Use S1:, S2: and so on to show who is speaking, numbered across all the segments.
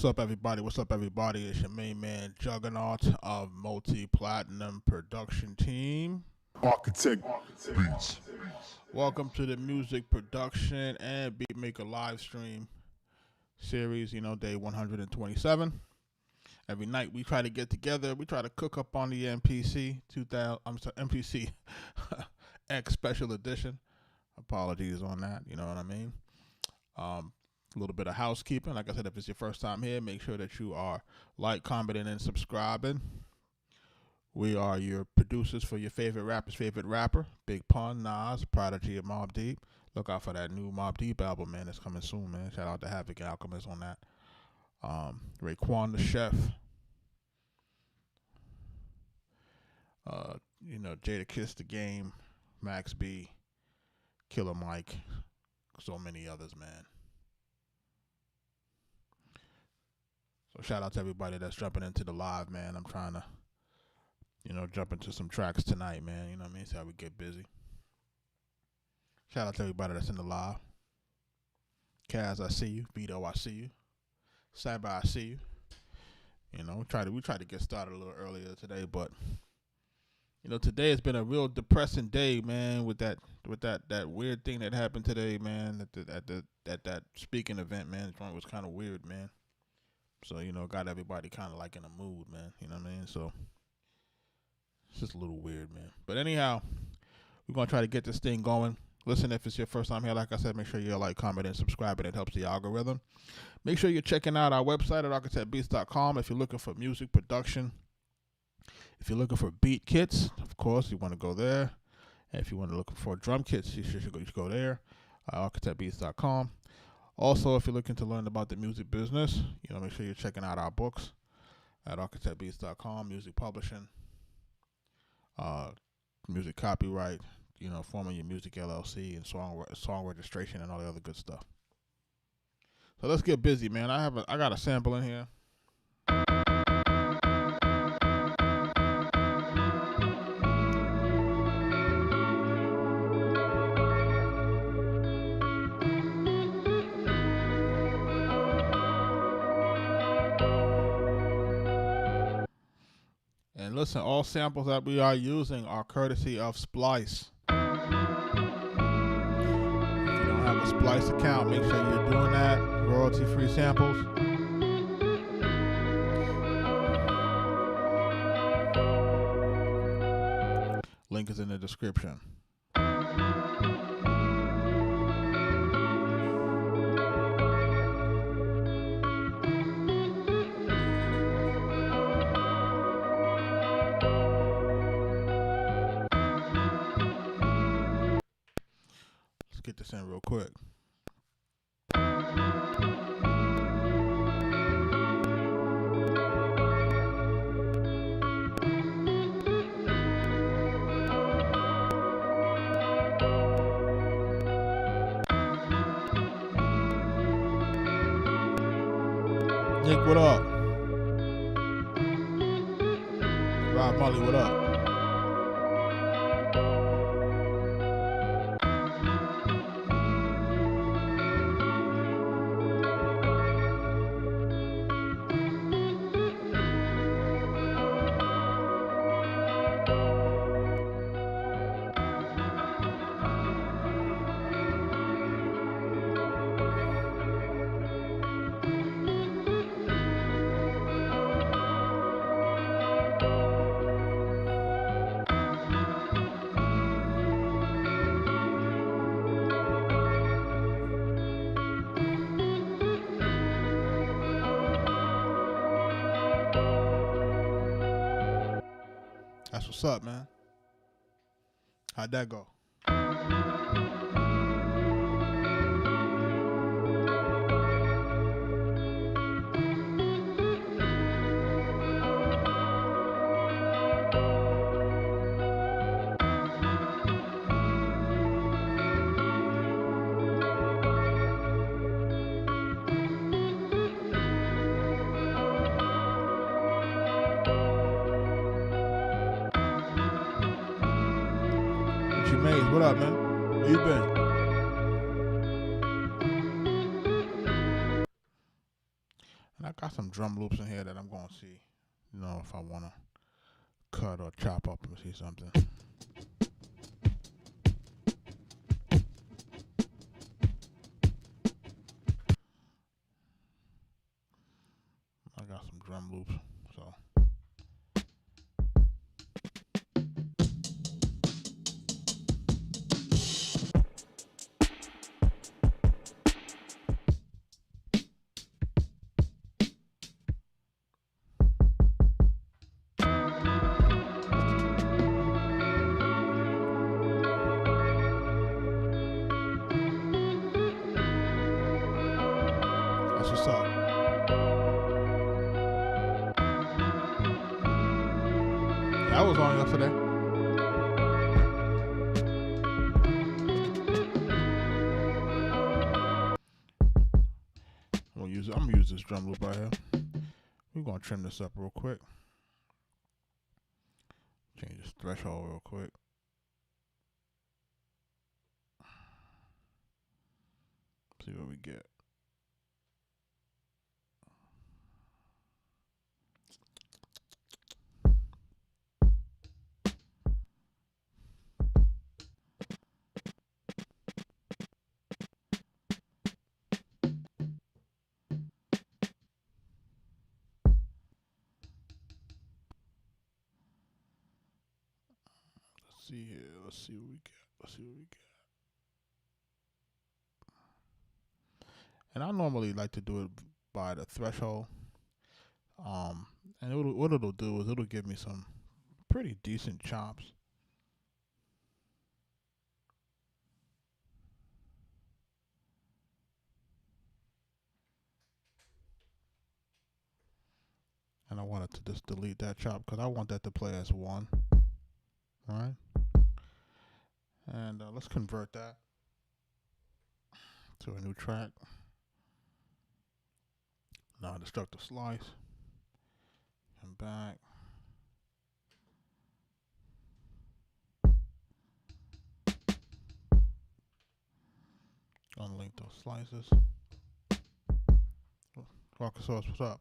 S1: What's up, everybody? What's up, everybody? It's your main man, Juggernaut of Multi-Platinum Production Team.
S2: Arkatech Beatz.
S1: Welcome to the music production and beatmaker live stream series, day 127. Every night we try to get together. We try to cook up on the MPC X Special Edition. Apologies on that, you know what I mean? A little bit of housekeeping. Like I said, if it's your first time here, make sure that you are commenting, and subscribing. We are your producers for your favorite rapper's favorite rapper. Big Pun, Nas, Prodigy, and Mobb Deep. Look out for that new Mobb Deep album, man. It's coming soon, man. Shout out to Havoc and Alchemist on that. Raekwon the Chef. Jada Kiss the Game, Max B, Killer Mike, so many others, man. So shout out to everybody that's jumping into the live, man. I'm trying to, jump into some tracks tonight, man. You know what I mean? See how we get busy. Shout out to everybody that's in the live. Kaz, I see you. Vito, I see you. Cyber, I see you. We tried to get started a little earlier today, but today has been a real depressing day, man. With that weird thing that happened today, man. At that speaking event, man. The joint was kind of weird, man. So, got everybody kind of like in a mood, man. You know what I mean? So, it's just a little weird, man. But anyhow, we're going to try to get this thing going. Listen, if it's your first time here, like I said, make sure you comment, and subscribe. It helps the algorithm. Make sure you're checking out our website at arkatechbeatz.com if you're looking for music production. If you're looking for beat kits, of course, you want to go there. And if you want to look for drum kits, you should go there. Arkatechbeatz.com. Also, if you're looking to learn about the music business, make sure you're checking out our books at arkatechbeatz.com, music publishing, music copyright, forming your music LLC, and song registration, and all the other good stuff. So let's get busy, man. I got a sample in here. And listen, all samples that we are using are courtesy of Splice. If you don't have a Splice account, make sure you're doing that. Royalty-free samples. Link is in the description. Get this in real quick. Nick, what up? Rob Molly, what up? That's what's up, man. How'd that go? Maze, what up, man? Where you been? And I got some drum loops in here that I'm going to see, you know, if I want to cut or chop up and see something. I got some drum loops, so. That's what's up. That was on yesterday. I'm gonna use this drum loop right here. We're gonna trim this up real quick. Change this threshold real quick. See what we get. Let's see here. Let's see what we get. Let's see what we get. And I normally like to do it by the threshold. And what it'll do is it'll give me some pretty decent chops. And I wanted to just delete that chop because I want that to play as one. Right? And let's convert that to a new track. Non-destructive slice. Come back. Unlink those slices. Arkansas, what's up?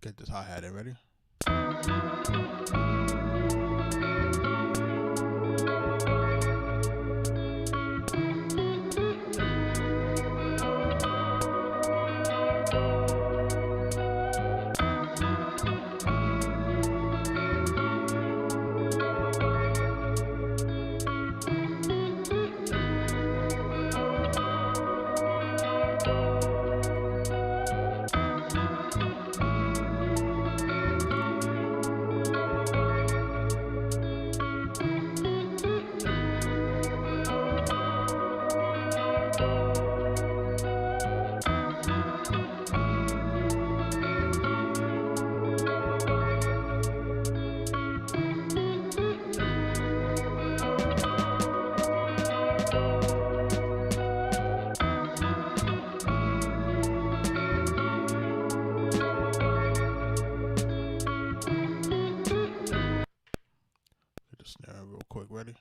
S1: Get this hi-hat in, ready? Snare real quick, ready?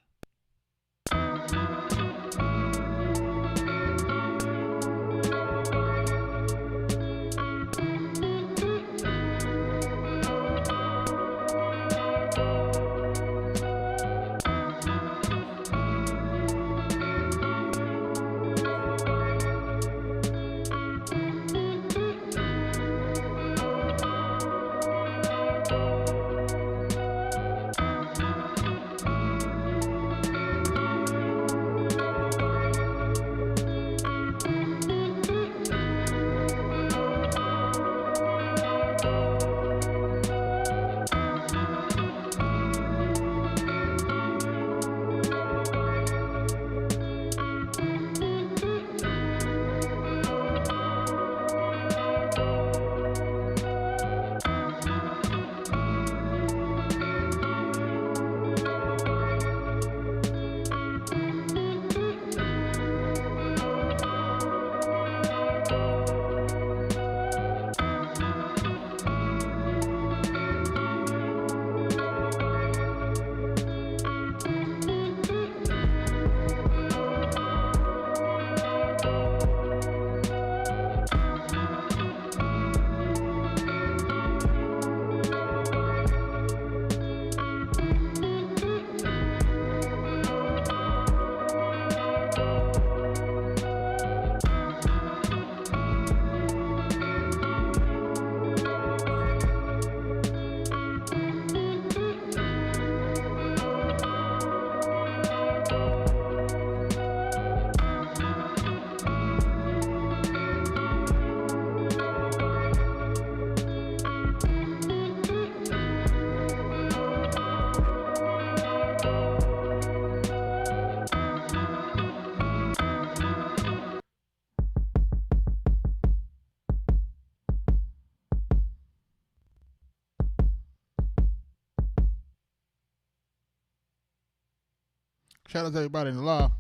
S1: Shout out to everybody in the live.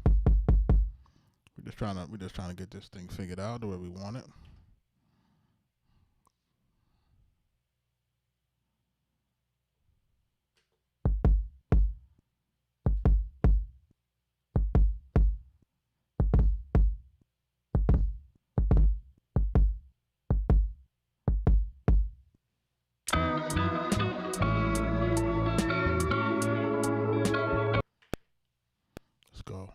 S1: We're just trying to get this thing figured out the way we want it. Let's go.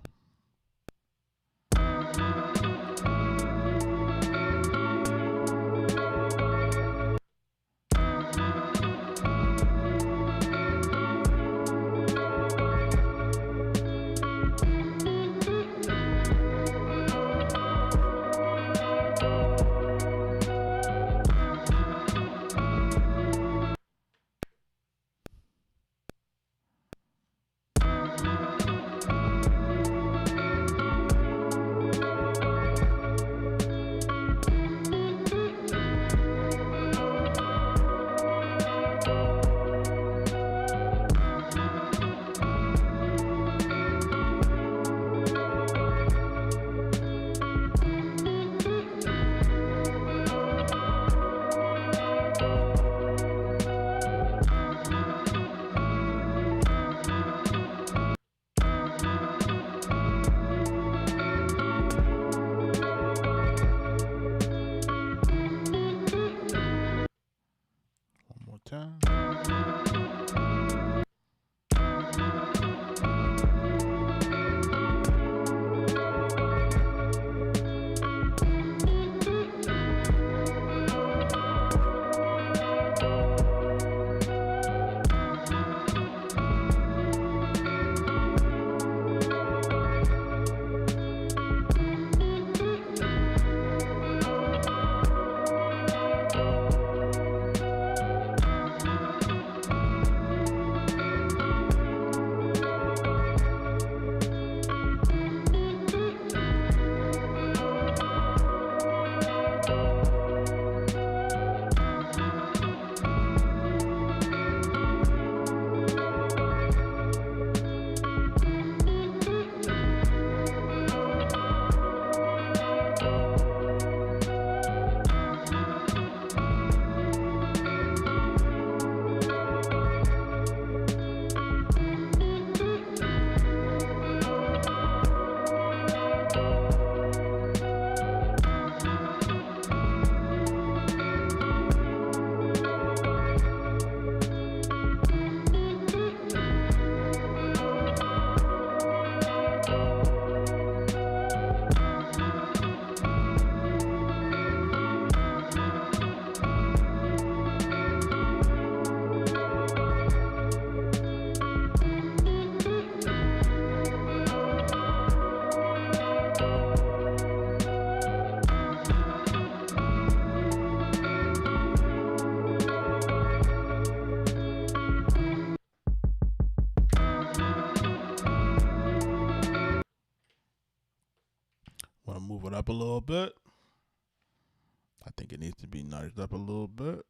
S1: Time. Want to move it up a little bit. I think it needs to be nudged up a little bit.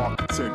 S2: Arkatech.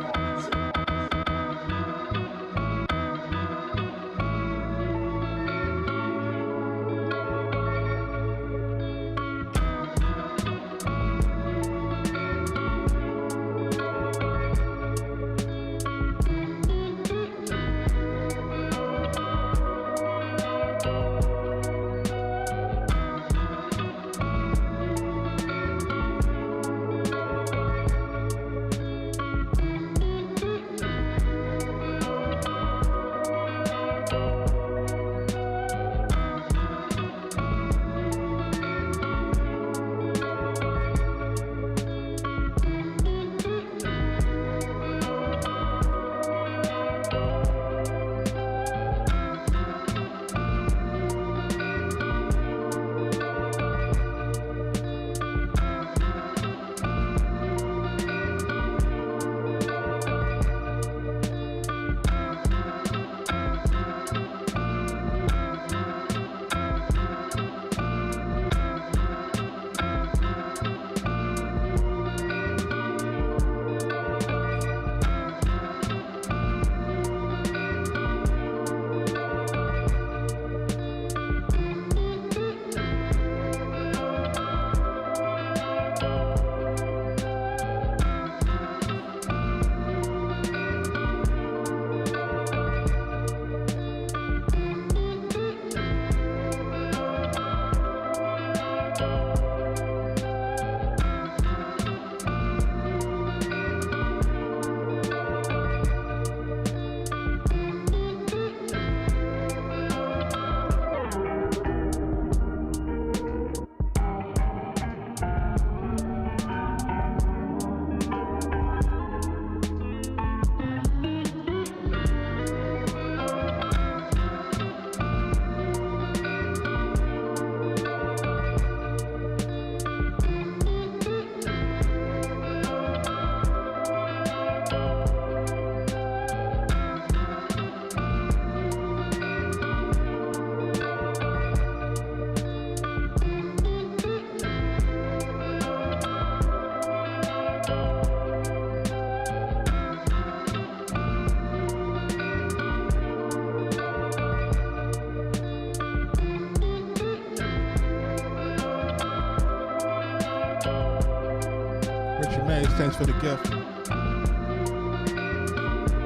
S1: Thanks for the gift.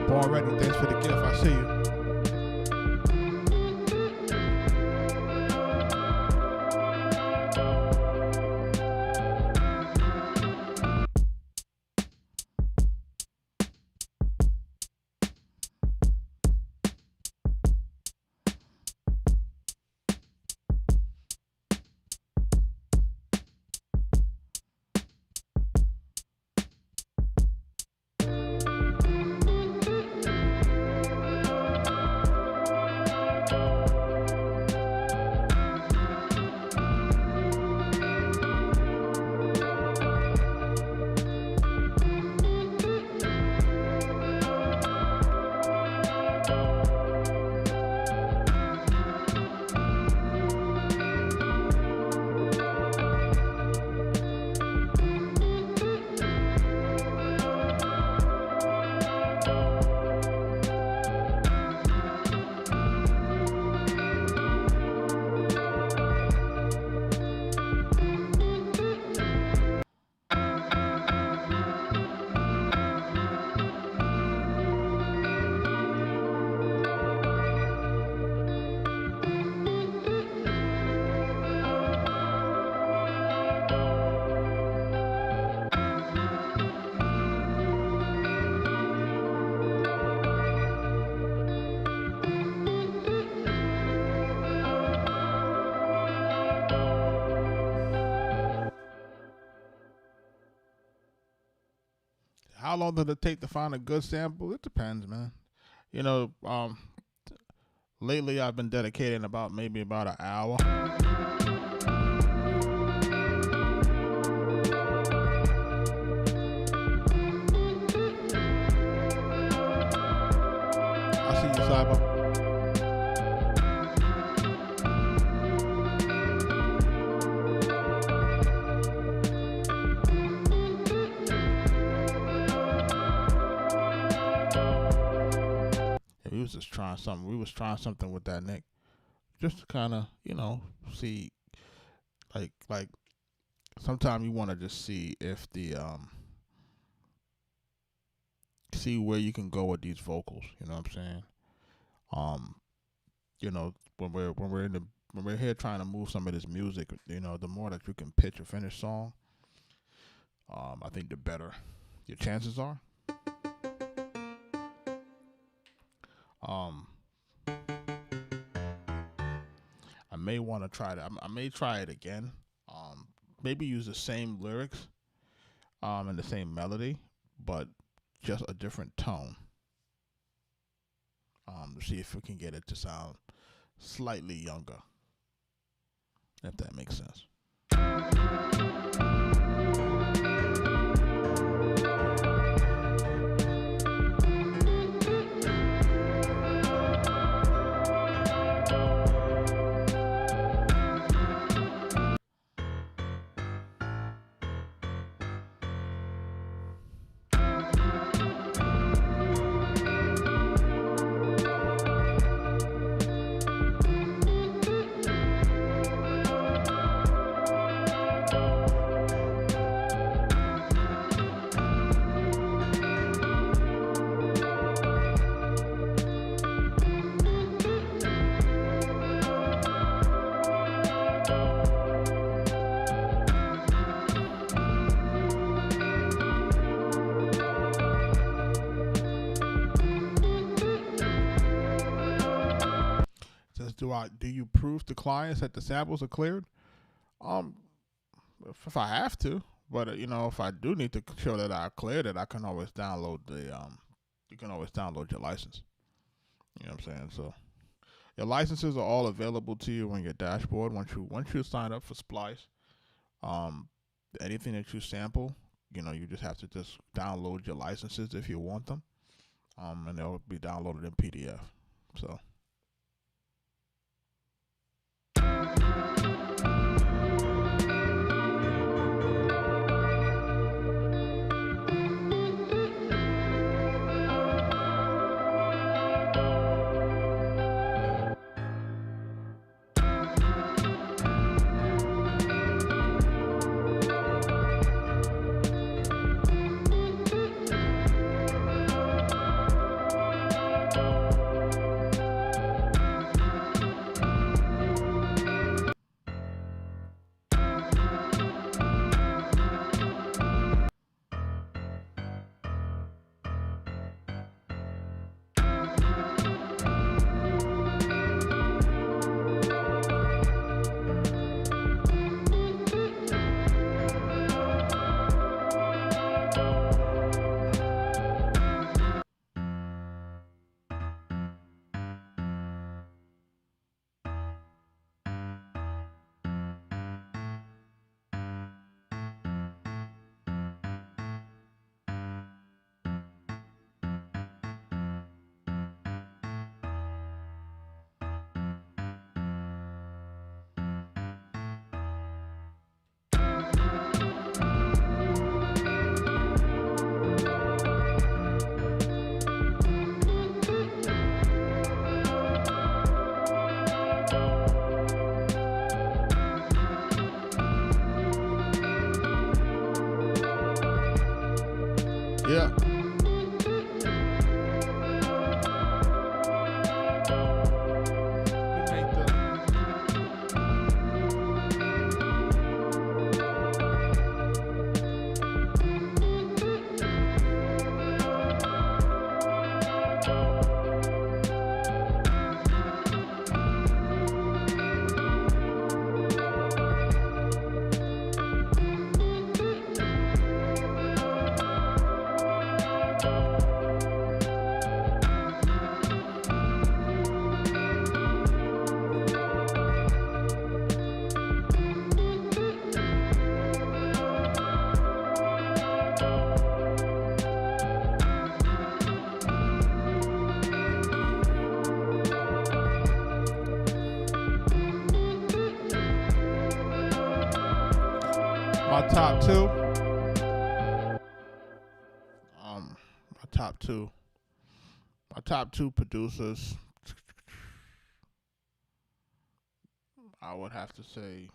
S1: Born Ready, thanks for the gift. I see you. How long did it take to find a good sample? It depends, man. You know, lately I've been dedicating maybe about an hour. I see you, Cyber. was just trying something. We was trying something with that Nick, just to kind of see like sometimes you want to just see if the see where you can go with these vocals. You know what I'm saying? When we're here trying to move some of this music, the more that you can pitch a finished song, I think the better your chances are. I may want to try that. I may try it again. Maybe use the same lyrics, and the same melody, but just a different tone. To see if we can get it to sound slightly younger, if that makes sense. Do you prove to clients that the samples are cleared? If I have to, but if I do need to show that I cleared it, I can always download you can always download your license. You know what I'm saying? So your licenses are all available to you on your dashboard once you sign up for Splice. Anything that you sample, you just have to just download your licenses if you want them, and they'll be downloaded in PDF. So. Yeah. My top two. My top two. My top two producers, I would have to say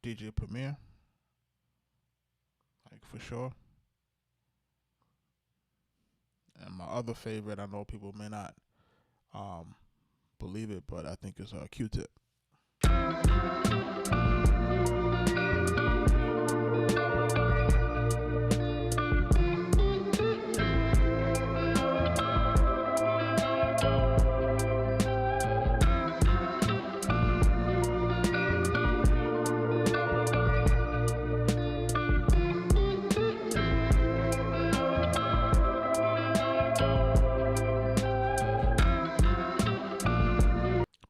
S1: DJ Premier, like for sure. And my other favorite, I know people may not believe it, but I think it's Q-Tip.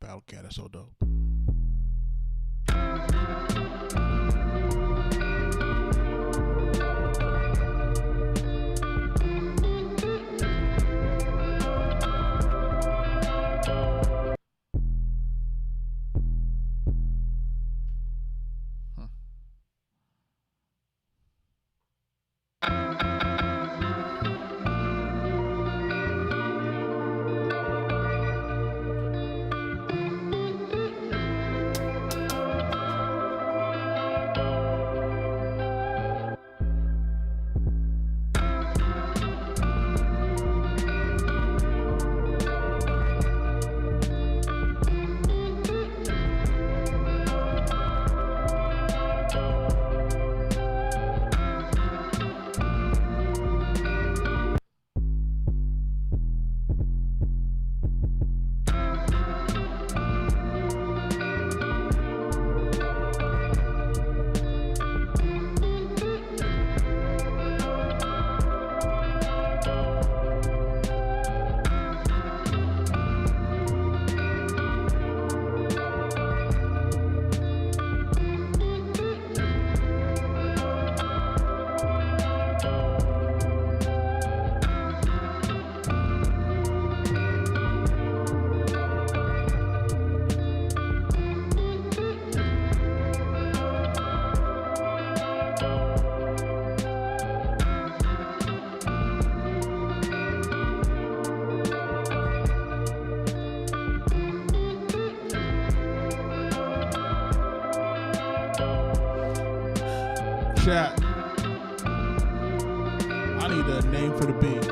S1: Battlecat is so dope. Chat. I need a name for the beat.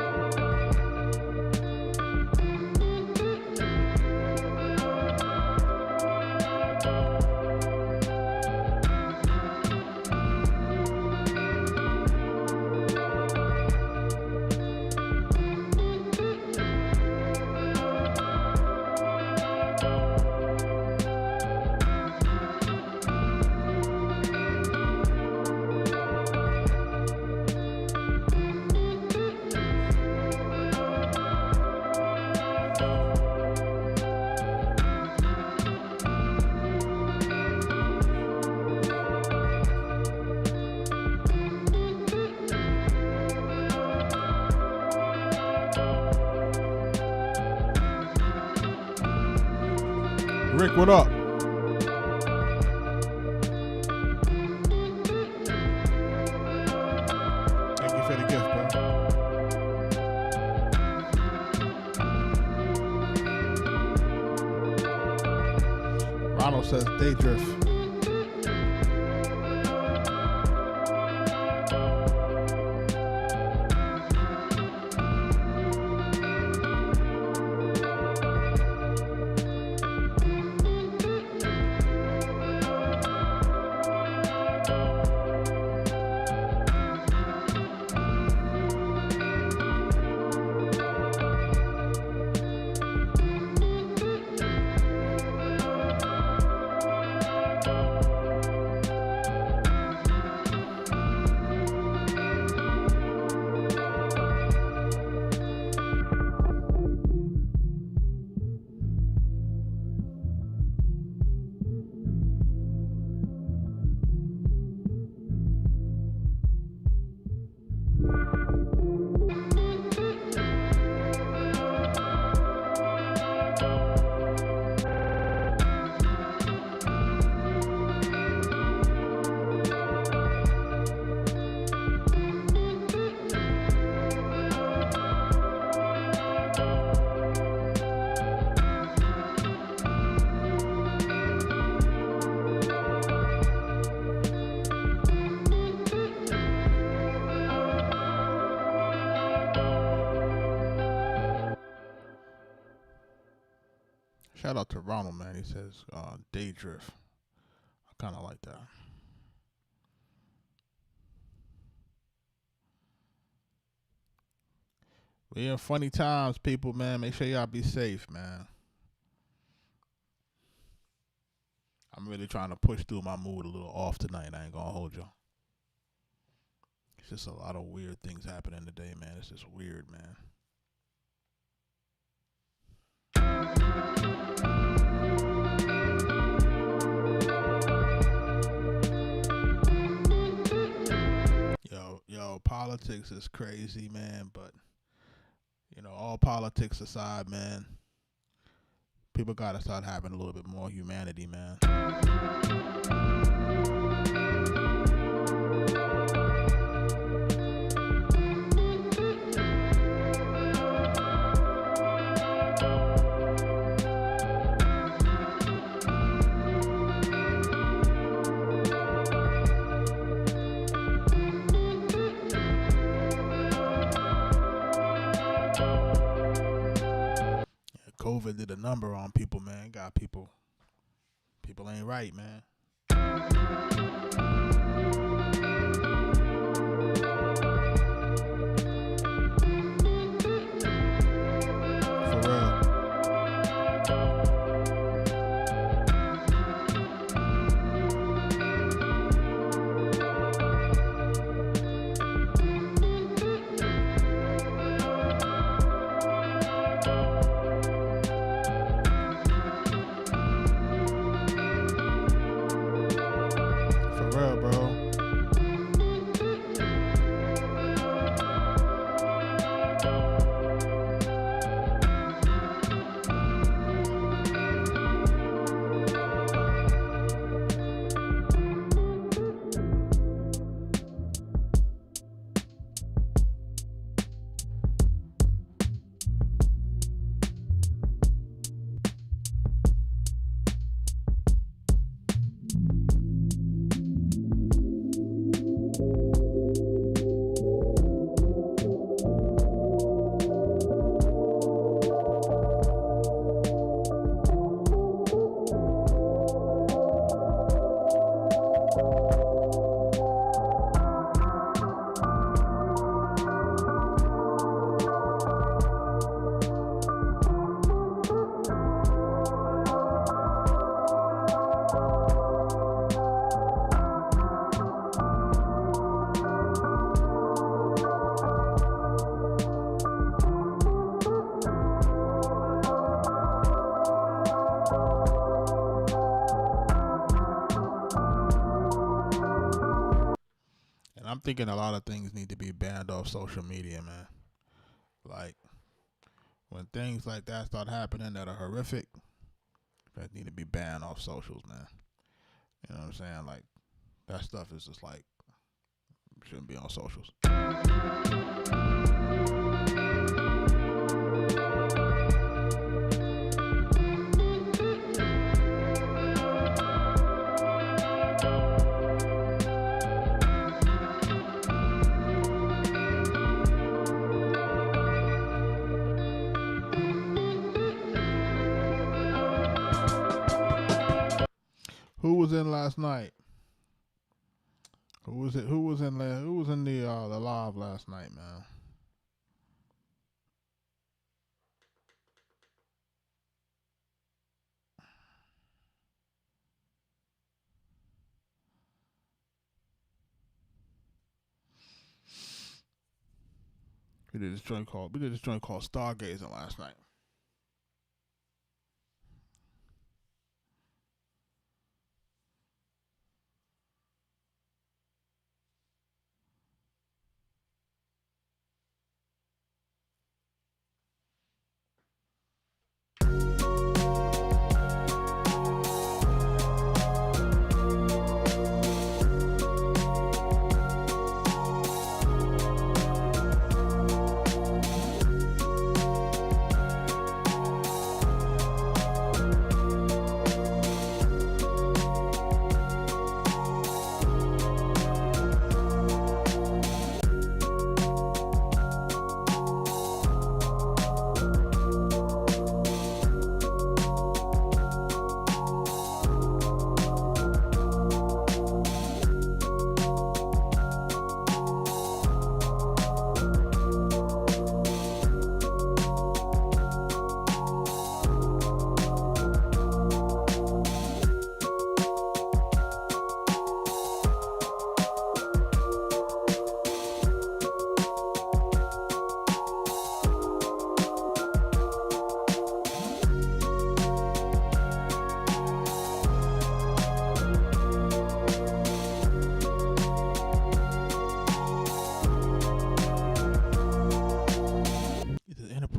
S1: Rick, what up? Thank you for the gift, bro. Ronald says Daydrift. Shout out to Ronald, man. He says day drift. I kind of like that. We in funny times, people, man. Make sure y'all be safe, man. I'm really trying to push through my mood a little off tonight. I ain't gonna hold y'all. It's just a lot of weird things happening today, man. It's just weird, man. Yo, politics is crazy, man. But, all politics aside, man, people gotta start having a little bit more humanity, man. COVID did a number on people, man. Got people ain't right, man. For real. I'm thinking a lot of things need to be banned off social media, man. Like, when things like that start happening that are horrific, that need to be banned off socials, man. You know what I'm saying? Like, that stuff is just like, shouldn't be on socials. Who was in last night? Who was it? Who was in the live last night, man? We did this joint called Stargazing last night.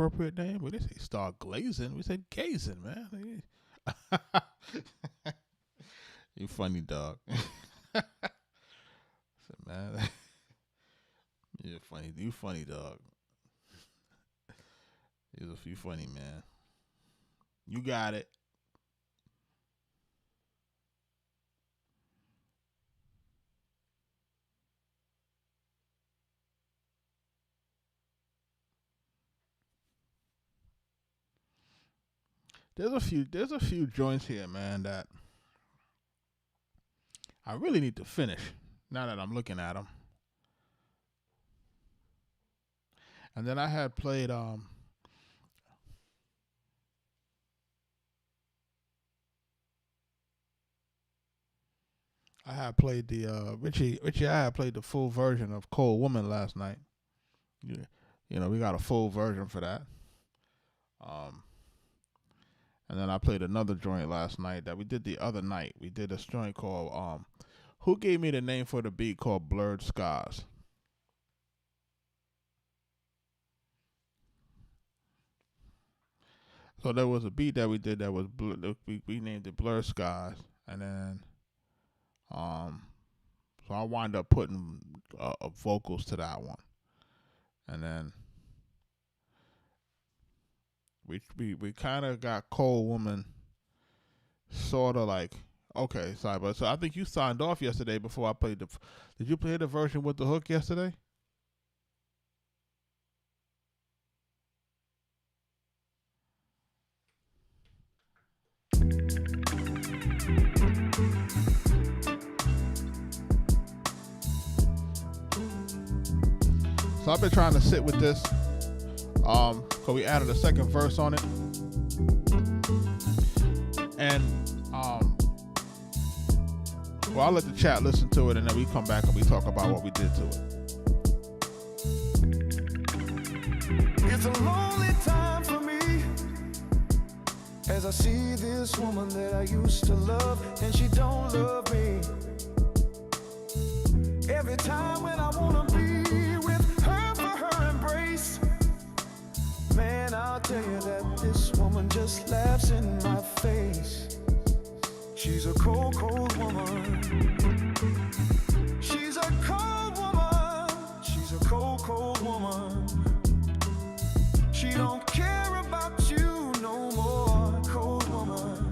S1: appropriate name? We didn't say start glazing. We said gazing, man. You funny, dog. Man, you're funny. You funny, dog. You're a few funny, man. You got it. There's a few joints here, man, that I really need to finish. Now that I'm looking at them, and then I had played I had played the Richie. I had played the full version of Cold Woman last night. Yeah, you know, we got a full version for that. And then I played another joint last night that we did the other night. We did this joint called who gave me the name for the beat called Blurred Skies. So there was a beat that we did that was we named it Blurred Skies, and then so I wind up putting vocals to that one, and then we kind of got Cold Woman sort of like, okay, sorry, but so I think you signed off yesterday before I played did you play the version with the hook yesterday? So I've been trying to sit with this, cause we added a second verse on it, and well, I'll let the chat listen to it, and then we come back and we talk about what we did to it.
S3: It's a lonely time for me as I see this woman that I used to love, and she don't love me. Every time when I wanna be with her for her embrace, man, I'll tell you that this woman just laughs in my face. She's a cold, cold woman. She's a cold woman. She's a cold, cold woman. She don't care about you no more, cold woman.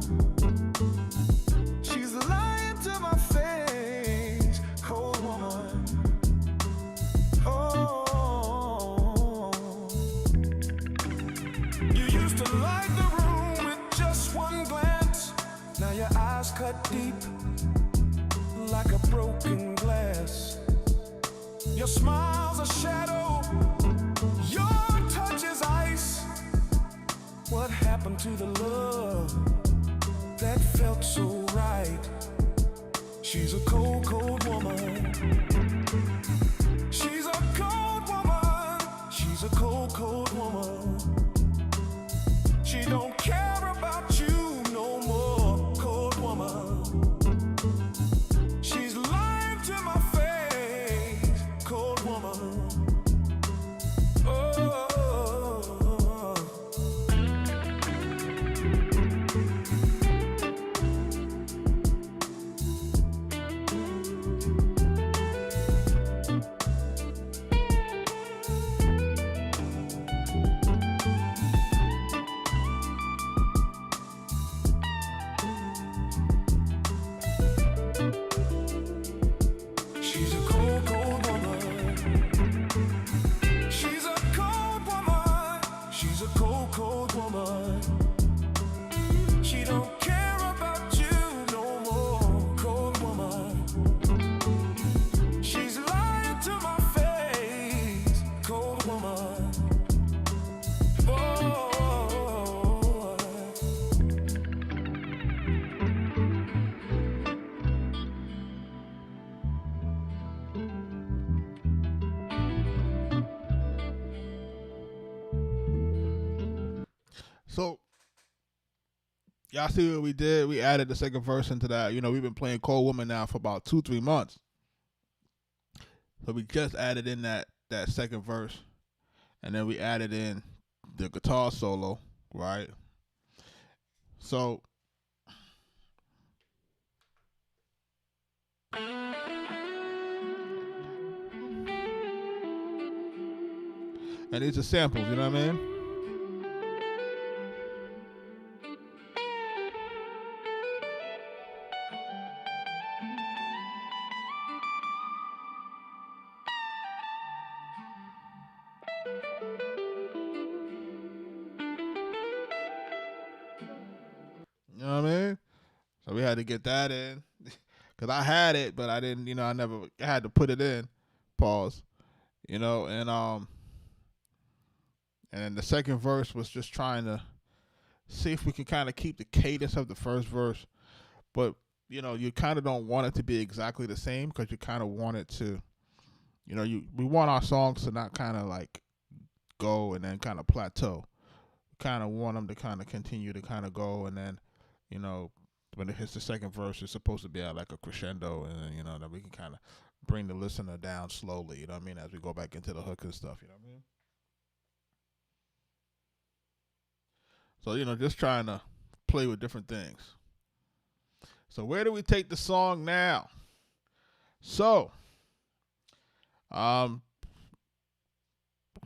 S3: She's lying to my face, cold woman. Oh, you used to light the room with just one glance. Now your eyes cut deep like a broken glass. Your smile's a shadow, your touch is ice. What happened to the love that felt so right? She's a cold, cold woman. She's a cold woman. She's a cold, cold woman. She don't care about you no more, cold woman. She's lying to my face, cold woman. Oh. She's a cold, cold woman. She's a cold woman. She's a cold, cold woman. She don't care about you no more, cold woman. She's lying to my face, cold woman. Oh.
S1: So y'all see what we did? We added the second verse into that. You know, we've been playing Cold Woman now for about 2-3 months. So we just added in that second verse, and then we added in the guitar solo, right? So and these are samples, you know what I mean? You know what I mean? So we had to get that in. Because I had it, but I didn't, I never I had to put it in. Pause. And then the second verse was just trying to see if we can kind of keep the cadence of the first verse. But, you kind of don't want it to be exactly the same because you kind of want it to, we want our songs to not kind of like go and then kind of plateau. We kind of want them to kind of continue to kind of go, and then, when it hits the second verse, it's supposed to be at like a crescendo, and then, that we can kind of bring the listener down slowly, you know what I mean, as we go back into the hook and stuff, you know what I mean? So, just trying to play with different things. So where do we take the song now? So,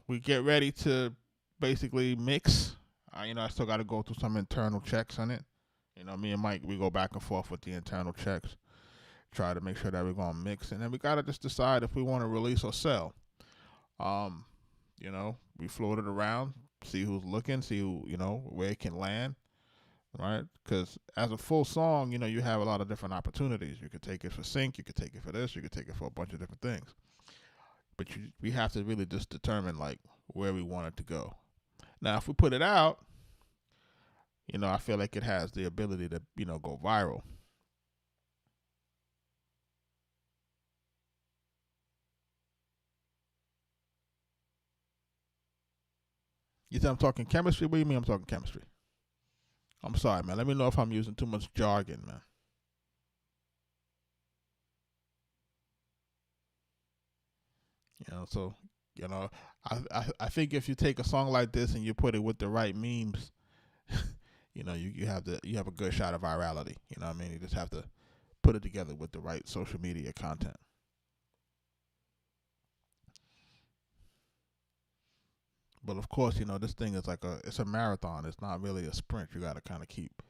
S1: we get ready to basically mix. I still got to go through some internal checks on it. Me and Mike, we go back and forth with the internal checks. Try to make sure that we're going to mix. And then we got to just decide if we want to release or sell. We float it around, see who's looking, see who, where it can land, right? Because as a full song, you have a lot of different opportunities. You could take it for sync, you could take it for this, you could take it for a bunch of different things. But we have to really just determine, like, where we want it to go. Now, if we put it out, I feel like it has the ability to, go viral. You think I'm talking chemistry? What do you mean I'm talking chemistry? I'm sorry, man. Let me know if I'm using too much jargon, man. So, I think if you take a song like this and you put it with the right memes, you have a good shot of virality. You know what I mean? You just have to put it together with the right social media content. But of course, this thing is like it's a marathon. It's not really a sprint. You got to kind of keep,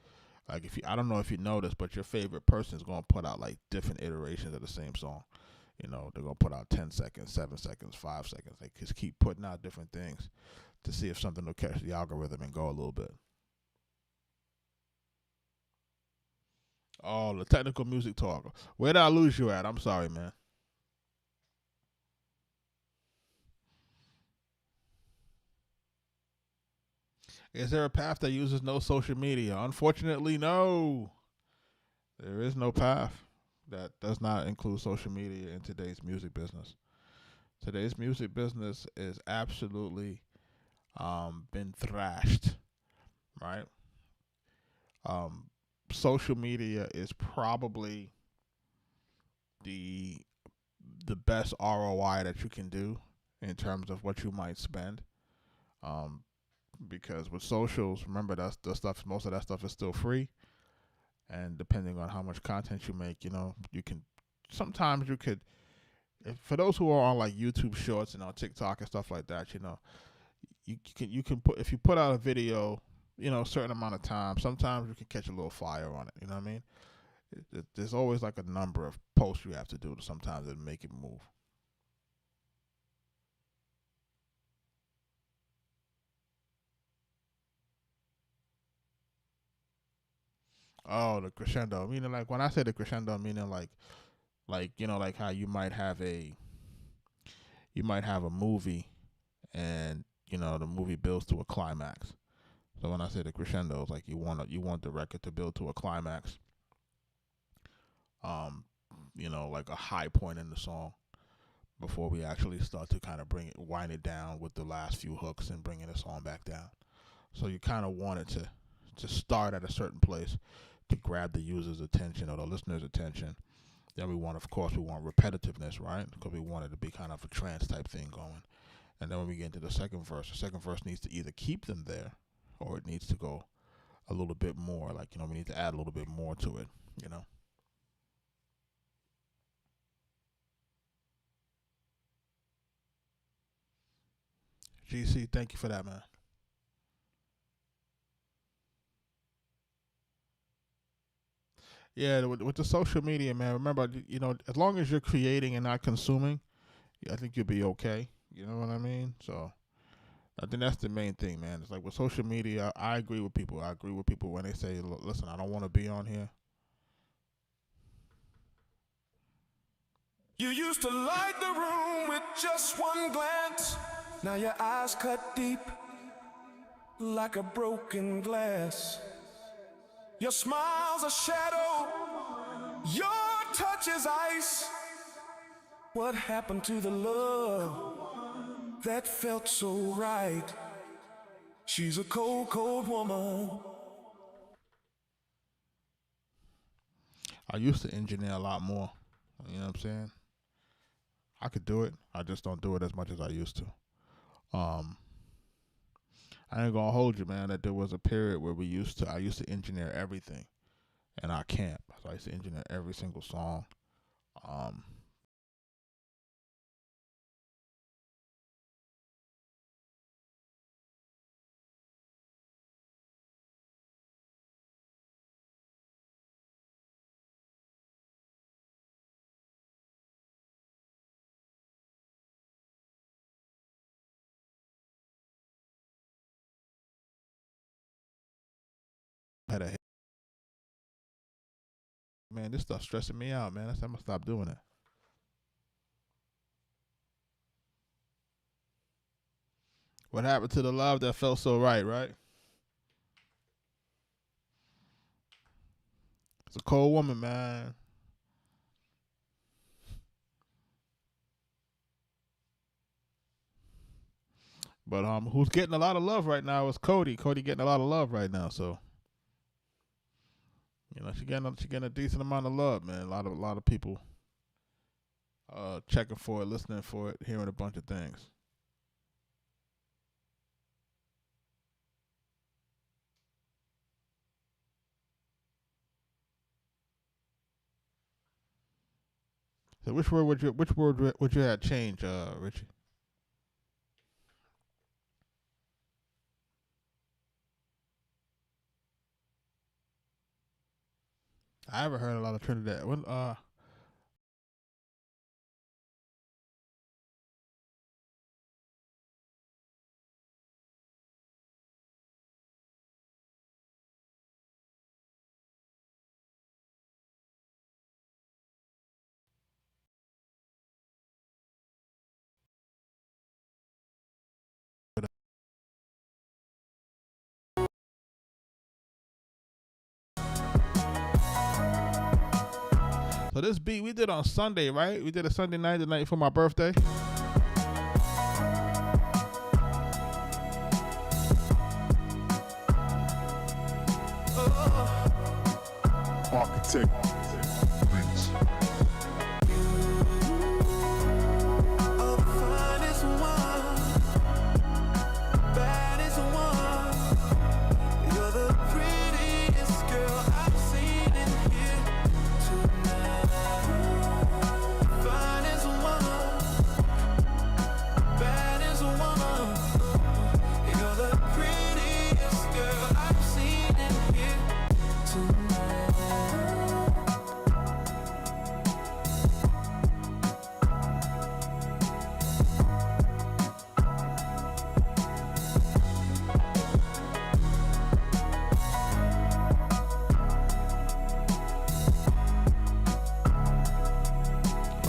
S1: like, I don't know if you noticed, but your favorite person is going to put out like different iterations of the same song. They're going to put out 10 seconds, 7 seconds, 5 seconds. They just keep putting out different things to see if something will catch the algorithm and go a little bit. Oh, the technical music talk. Where did I lose you at? I'm sorry, man. Is there a path that uses no social media? Unfortunately, no. There is no path that does not include social media in today's music business. Today's music business is absolutely been thrashed, right? Social media is probably the best ROI that you can do in terms of what you might spend. Because with socials, remember that's the stuff. Most of that stuff is still free, and depending on how much content you make, you can. Sometimes you could. For those who are on like YouTube Shorts and on TikTok and stuff like that, you can put, if you put out a video, a certain amount of time. Sometimes you can catch a little fire on it. You know what I mean? There's always like a number of posts you have to do to sometimes to make it move. Oh, the crescendo. Meaning, like, when I say the crescendo, meaning like like how you might have a movie, and the movie builds to a climax. So when I say the crescendo, it's like you want the record to build to a climax. Like a high point in the song before we actually start to kind of wind it down with the last few hooks and bringing the song back down. So you kind of want it to start at a certain place to grab the user's attention or the listener's attention. Then we want repetitiveness, right? Because we want it to be kind of a trance type thing going. And then when we get into the second verse needs to either keep them there or it needs to go a little bit more. Like, we need to add a little bit more to it, GC, thank you for that, man. Yeah, with the social media, man, remember, as long as you're creating and not consuming, I think you'll be okay. You know what I mean? So I think that's the main thing, man. It's like with social media, I agree with people. I agree with people when they say, listen, I don't want to be on here.
S3: You used to light the room with just one glance. Now your eyes cut deep like a broken glass. Your smile's a shadow, your touch is ice. What happened to the love that felt so right? She's a cold, cold woman.
S1: I used to engineer a lot more. You know what I'm saying? I could do it. I just don't do it as much as I used to. I ain't gonna hold you, man, that there was a period where I used to engineer everything in our camp. So I used to engineer every single song. Had a man, this stuff stressing me out, man. I'm gonna stop doing it. What happened to the love that felt so right, right? It's a cold woman, man. But who's getting a lot of love right now is Cody. Cody getting a lot of love right now, so she getting a decent amount of love, man. A lot of people checking for it, listening for it, hearing a bunch of things. So which word would you have changed, Richie? I haven't heard a lot of Trinidad. So this beat we did on Sunday, right? We did a Sunday night, the night for my birthday.
S2: Arkatech Beatz.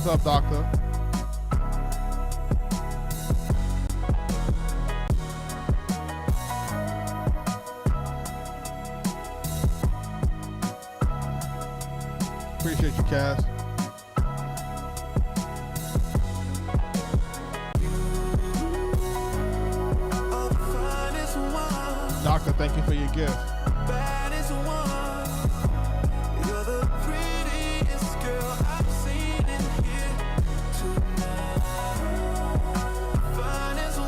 S1: What's up, doctor? Appreciate you, Cass. Doctor, thank you for your gift.
S3: Fine as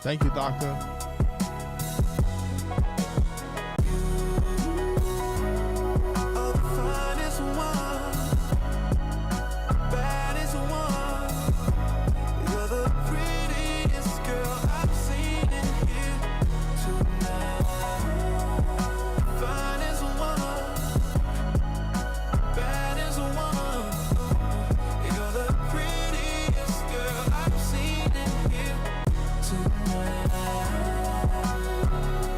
S1: Thank you, doctor.
S3: Oh, the finest one, baddest one. You're the prettiest girl I've seen in here tonight. Finest one, baddest one. You're the prettiest girl I've seen in here tonight.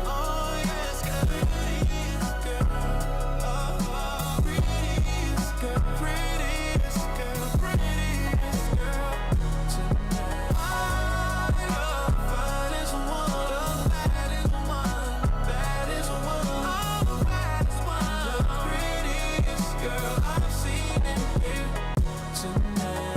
S3: Oh yes, prettiest girl. Oh, prettiest girl, prettiest girl, prettiest girl tonight. Oh, you're the finest one, the baddest one, baddest one. Oh, the baddest one, the prettiest girl I've seen in here tonight.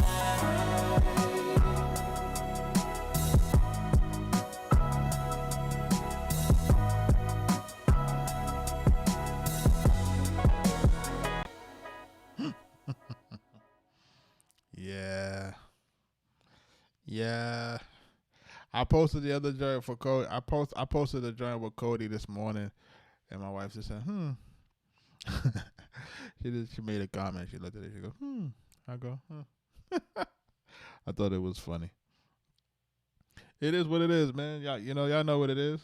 S1: Yeah. Yeah. I posted the other joint for Cody. I posted a joint with Cody this morning, and my wife just said, she made a comment. She looked at it. She goes, I go, I thought it was funny. It is what it is, man. Y'all know what it is.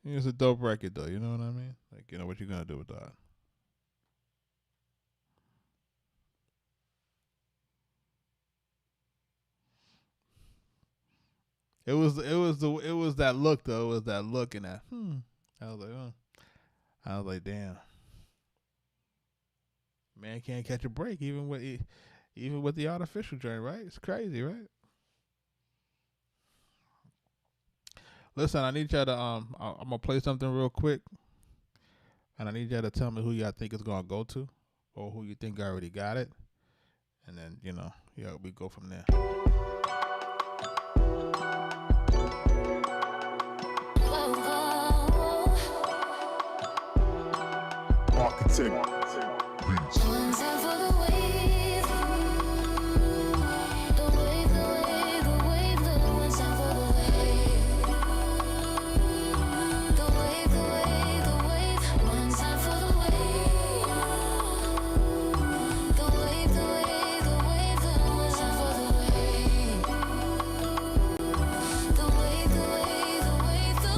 S1: It's a dope record, though. You know what I mean? Like, what you gonna do with that? It was that look, though. It was that look and that. I was like, I was like, damn. Man can't catch a break even with the artificial joint, right? It's crazy, right? Listen, I need y'all to I'm gonna play something real quick, and I need y'all to tell me who y'all think it's gonna go to, or who you think already got it, and then we go from there.
S2: Arkatech Beatz.
S4: One time for the wave, the wave, the wave, the wave, the one time for the wave, the wave, the wave, the wave, one time for the wave, the wave, the wave, the wave, the one time for the wave, the wave, the wave, the wave, the wave, the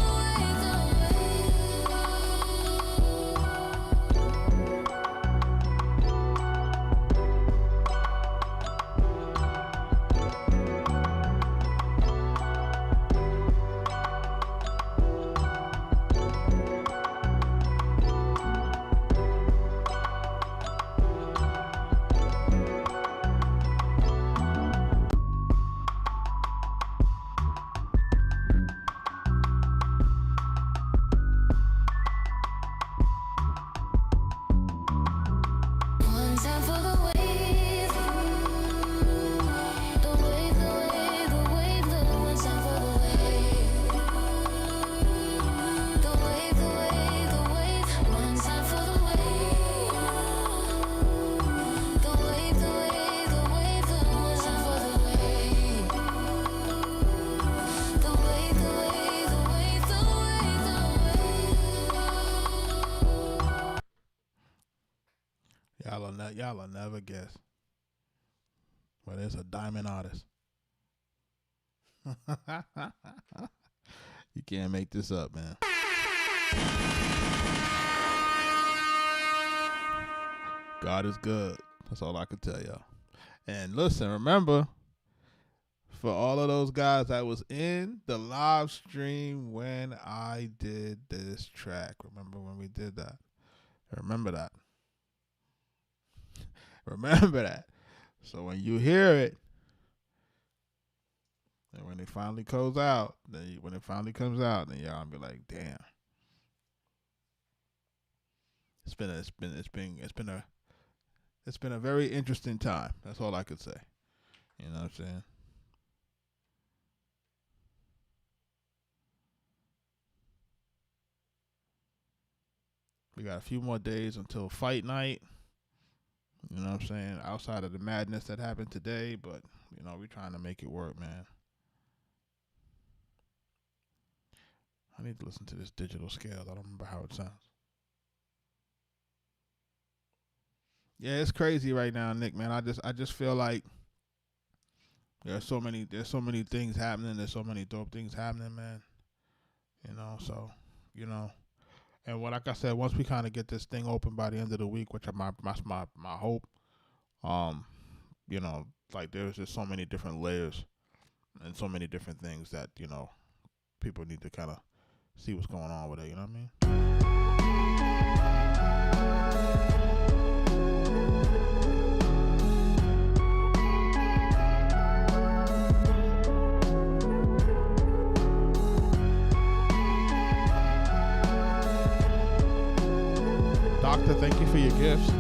S4: one time for the wave, the wave, the wave, the wave, the one time for the wave, the wave, the wave, the wave, one time for the wave, the wave, the wave, the wave, the one time for the wave, the wave, the wave, the wave, the wave, the wave.
S1: Y'all will never guess. But it's a diamond artist. You can't make this up, man. God is good. That's all I can tell y'all. And listen, remember, for all of those guys that was in the live stream when I did this track, remember when we did that? Remember that. Remember that. So when you hear it, and when it finally comes out, then y'all gonna be like, damn. It's been a very interesting time. That's all I could say. You know what I'm saying? We got a few more days until fight night. You know what I'm saying? Outside of the madness that happened today, but we're trying to make it work, man. I need to listen to this digital scale. I don't remember how it sounds. Yeah, it's crazy right now, Nick, man. I just feel like there's so many things happening. There's so many dope things happening, man. So, and like I said, once we kind of get this thing open by the end of the week, which is my hope, like there's just so many different layers and so many different things that, people need to kind of see what's going on with it, you know what I mean? Doctor, thank you for your gifts.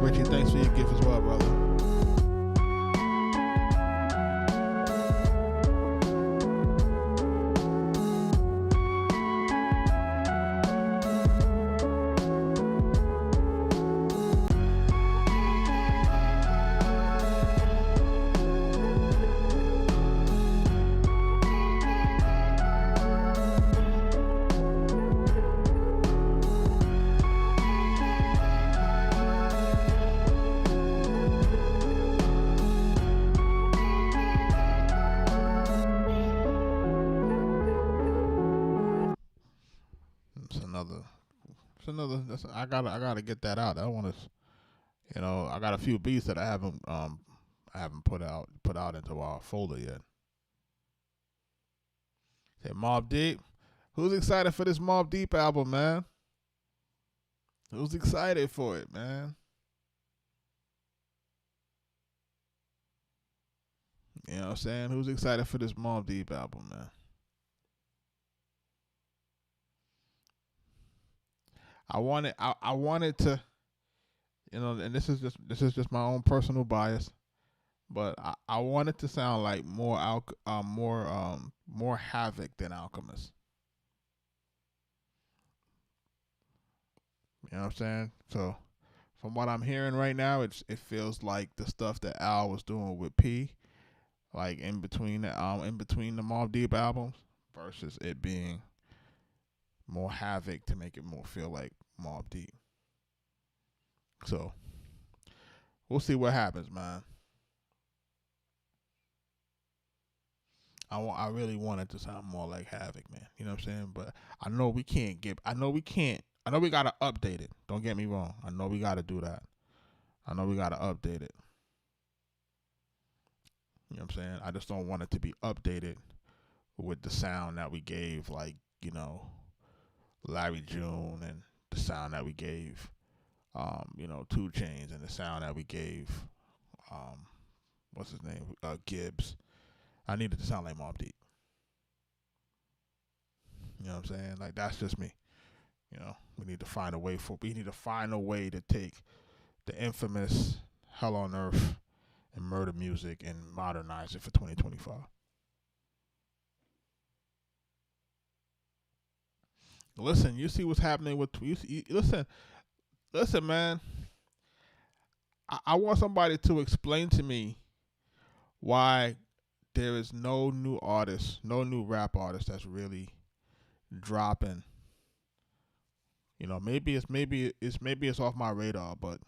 S1: Richie, thanks for your gift as well, brother. I gotta get that out. I want to, I got a few beats that I haven't put out into our folder yet. Say Mobb Deep. Who's excited for this Mobb Deep album, man? Who's excited for it, man? You know what I'm saying? Who's excited for this Mobb Deep album, man? I wanted to, and this is just my own personal bias, but I want it to sound like more Havoc than Alchemist. You know what I'm saying? So from what I'm hearing right now, it feels like the stuff that Al was doing with P, like in between the Mobb Deep albums, versus it being more Havoc to make it more feel like Mobb Deep. So we'll see what happens, man. I really want it to sound more like Havoc, man. You know what I'm saying? But I know we gotta update it. Don't get me wrong. I know we gotta do that. I know we gotta update it. You know what I'm saying? I just don't want it to be updated with the sound that we gave, like, Larry June, and the sound that we gave, 2 Chainz, and the sound that we gave, what's his name, Gibbs. I need it to sound like Mobb Deep. You know what I'm saying? Like, that's just me. We need to find a way to take the infamous Hell on Earth and Murder Music and modernize it for 2025. Listen, you see what's happening with listen, man. I want somebody to explain to me why there is no new rap artist that's really dropping. Maybe it's off my radar, but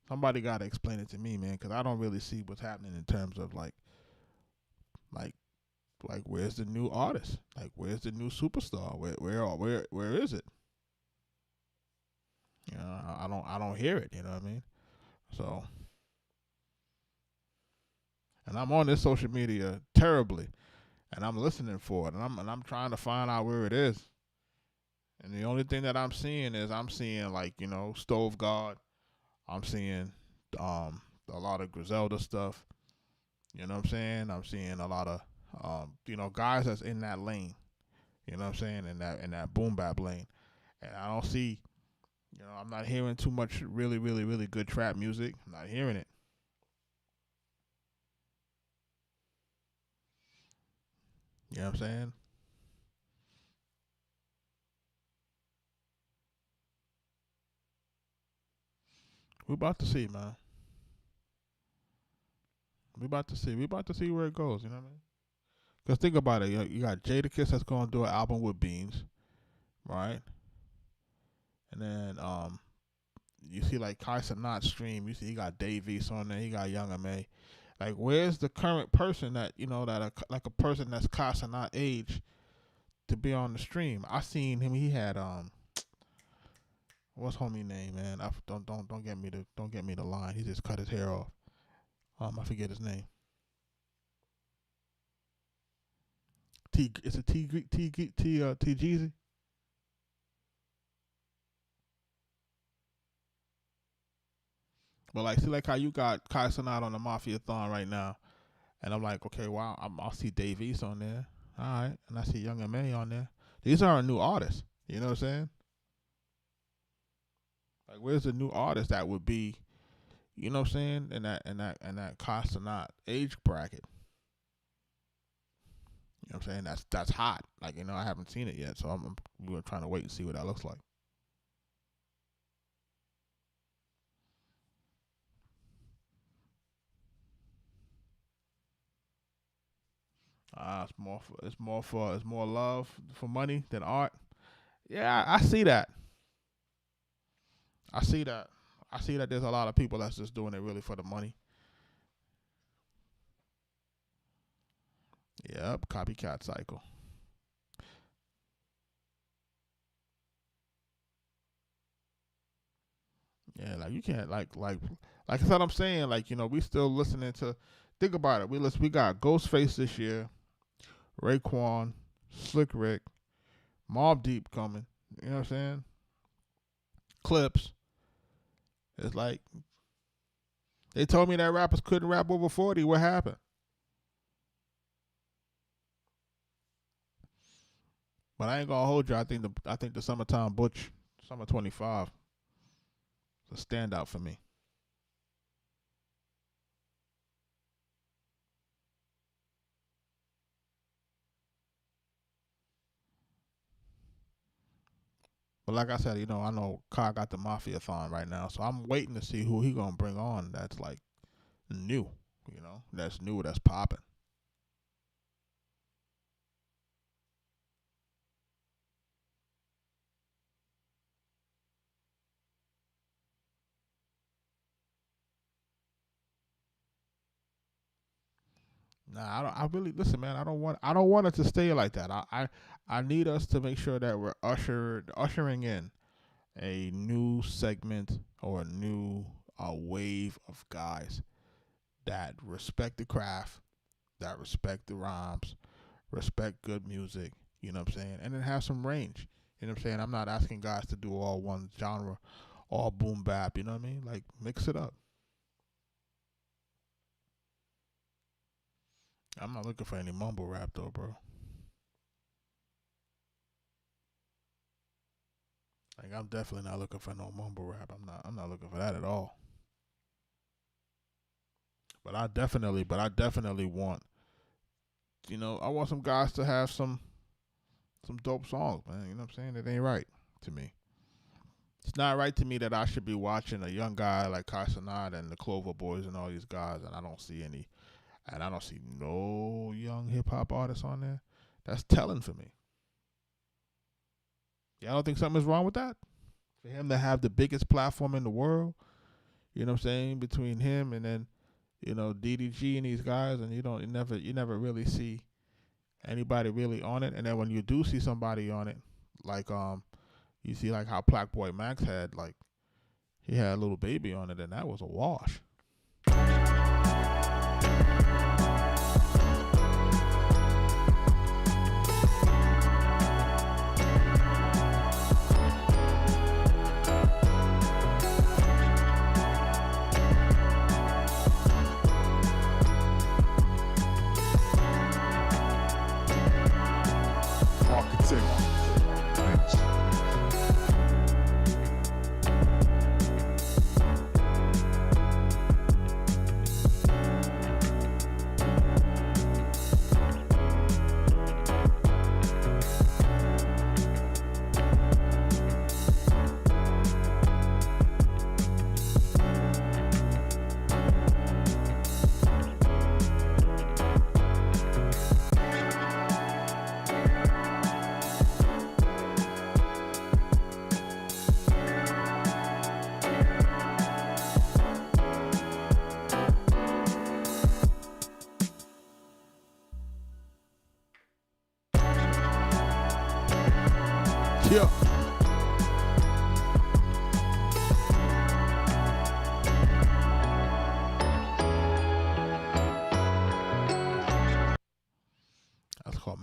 S1: somebody gotta explain it to me, man, because I don't really see what's happening in terms of like where's the new artist? Like, where's the new superstar? Where is it? I don't hear it. You know what I mean? So, and I'm on this social media terribly, and I'm listening for it, and I'm trying to find out where it is. And the only thing that I'm seeing like, Stove God. I'm seeing a lot of Griselda stuff. You know what I'm saying? I'm seeing a lot of guys that's in that lane. You know what I'm saying? In that boom bap lane. And I don't see, I'm not hearing too much really, really, really good trap music. I'm not hearing it. You know what I'm saying? We about to see, man. We about to see. We about to see where it goes. You know what I mean? Because think about it. You got Jadakiss that's going to do an album with Beans, right? And then you see like Kai Cenat stream. You see he got Dave East on there. He got Young M.A. Like, where's the current person that, like a person that's Kai Cenat age to be on the stream? I seen him. He had what's homie name, man? Don't get me the line. He just cut his hair off. I forget his name. It's a T Jeezy. But like, see, like how you got Kai Cenat on the Mafia-thon right now, and I'm like, okay, wow, I'll see Dave East on there, all right, and I see Young M.A. on there. These are new artists. You know what I'm saying? Like, where's the new artist that would be, you know what I'm saying, in that Kai Cenat age bracket? You know what I'm saying? That's hot. Like, I haven't seen it yet, so we're trying to wait and see what that looks like. It's more love for money than art. Yeah, I see that. I see that there's a lot of people that's just doing it really for the money. Yep, copycat cycle. Yeah, like you can't like that's what I'm saying. Like, we still listening to. Think about it. We got Ghostface this year, Raekwon, Slick Rick, Mobb Deep coming. You know what I'm saying? Clips. It's like they told me that rappers couldn't rap over 40. What happened? But I ain't gonna hold you. I think the Summertime Butch, Summer 25, is a standout for me. But like I said, I know Kai got the Mafia-thon right now, so I'm waiting to see who he gonna bring on. That's like new, that's new, that's popping. Nah, I really listen, man. I don't want it to stay like that. I need us to make sure that we're ushering in a new segment or a new wave of guys that respect the craft, that respect the rhymes, respect good music. You know what I'm saying, and then have some range. You know what I'm saying. I'm not asking guys to do all one genre, all boom bap. You know what I mean? Like, mix it up. I'm not looking for any mumble rap though, bro. Like, I'm definitely not looking for no mumble rap. I'm not looking for that at all. But I definitely want, I want some guys to have some dope songs, man. You know what I'm saying? It ain't right to me. It's not right to me that I should be watching a young guy like Kai Cenat and the Clover Boys and all these guys, and I don't see no young hip hop artists on there. That's telling for me. Y'all don't think something's wrong with that? For him to have the biggest platform in the world, you know what I'm saying, between him and then, DDG and these guys, and you never really see anybody really on it. And then when you do see somebody on it, like you see like how Black Boy Max had, like, he had a little baby on it, and that was a wash.
S2: Arkatech Beatz.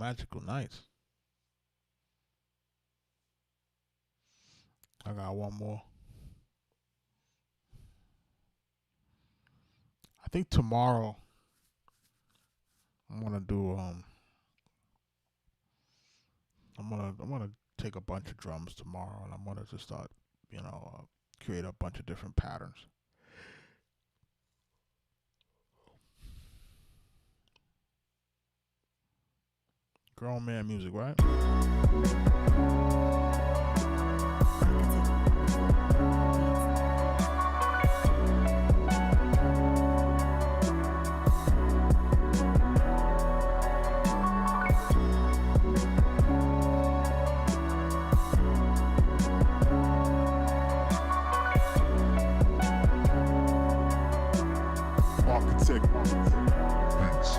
S1: Magical Nights. I got one more. I think tomorrow I'm gonna do I'm gonna take a bunch of drums tomorrow, and I'm gonna just start, create a bunch of different patterns. Grown man music, right?
S2: Arkatech Beatz.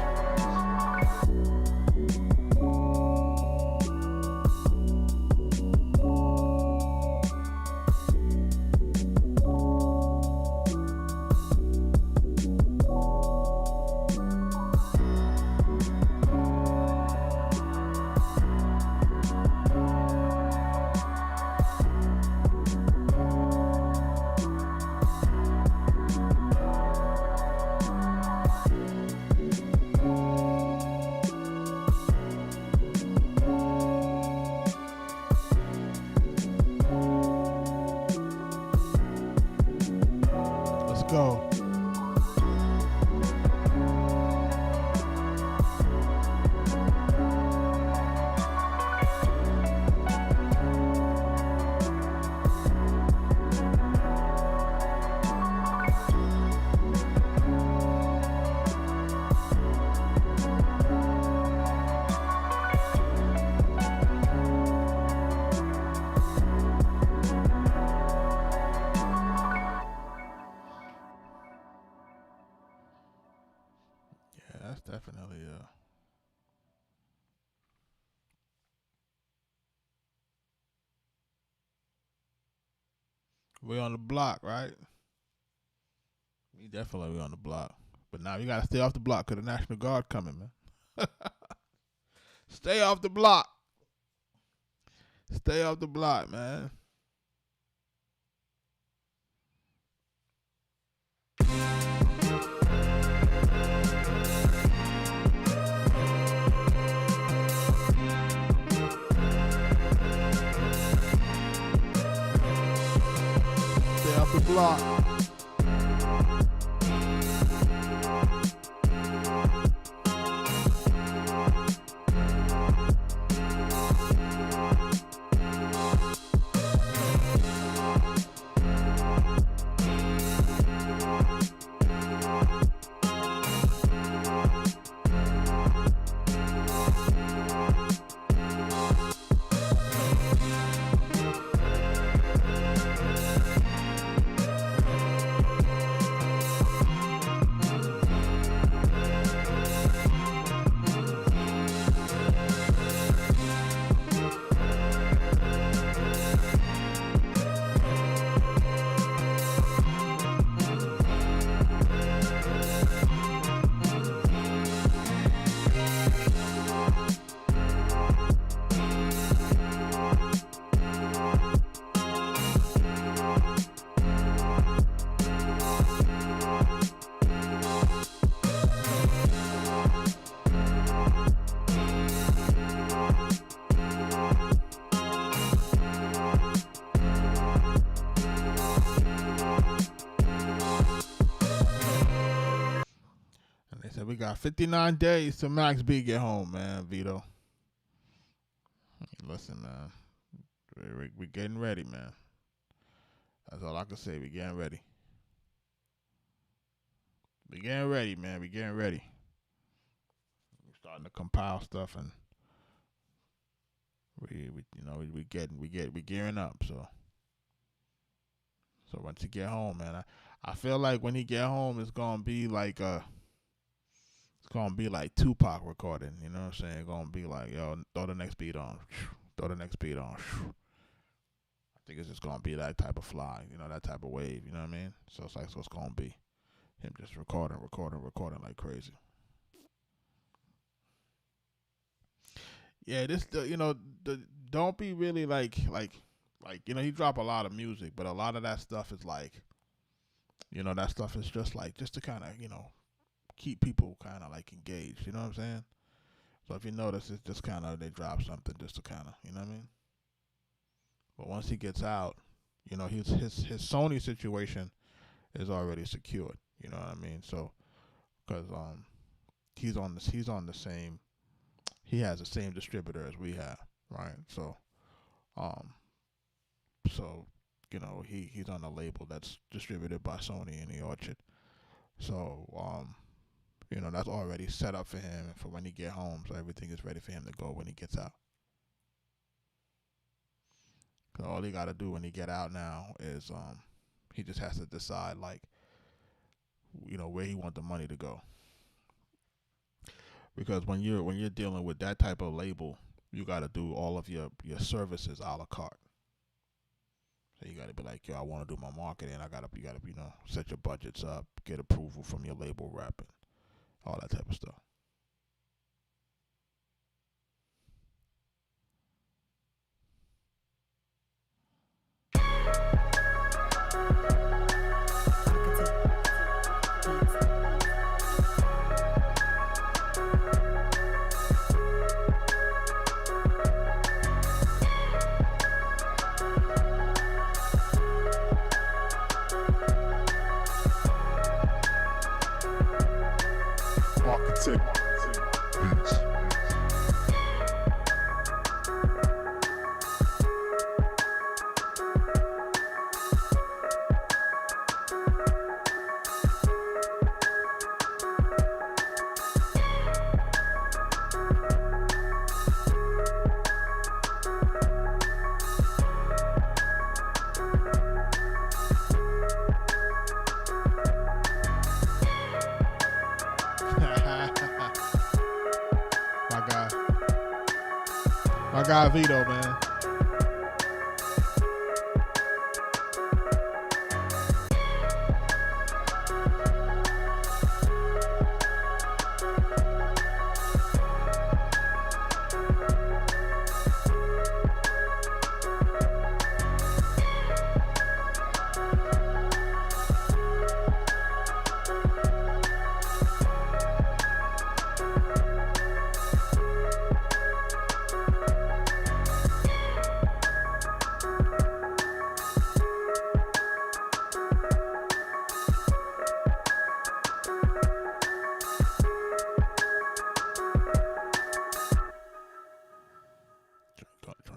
S1: Let's go. Yeah, that's definitely we on the block, right? We definitely on the block. But now you gotta stay off the block because the National Guard coming, man. Stay off the block. Stay off the block, man. Stay off the block. And they said we got 59 days till Max B get home, man, Vito. Listen, man. We getting ready, man. That's all I can say. We getting ready. We getting ready, man. We getting ready. We starting to compile stuff, and we gearing up. So once he get home, man, I feel like when he get home, it's gonna be like Tupac recording. You know what I'm saying? It's gonna be like, yo, throw the next beat on, throw the next beat on. I think it's just gonna be that type of fly, that type of wave. You know what I mean? So it's gonna be him just recording like crazy. Yeah, this don't be really he drop a lot of music, but a lot of that stuff is like that stuff is just like just to kind of keep people kind of like engaged. You know what I'm saying? So if you notice, it's just kind of they drop something just to kind of what I mean. But once he gets out, his Sony situation is already secured. You know what I mean? So because he's on the same he has the same distributor as we have, right? Um so he's on a label that's distributed by Sony in the Orchard. So that's already set up for him for when he get home. So everything is ready for him to go when he gets out. Cause all he got to do when he get out now is he just has to decide like where he want the money to go. Because when you're dealing with that type of label, you got to do all of your services a la carte. So you got to be like, yo, I want to do my marketing. You gotta set your budgets up, get approval from your label rep, and all that type of stuff.
S2: Arkatech Beatz.
S1: My guy Vito, man.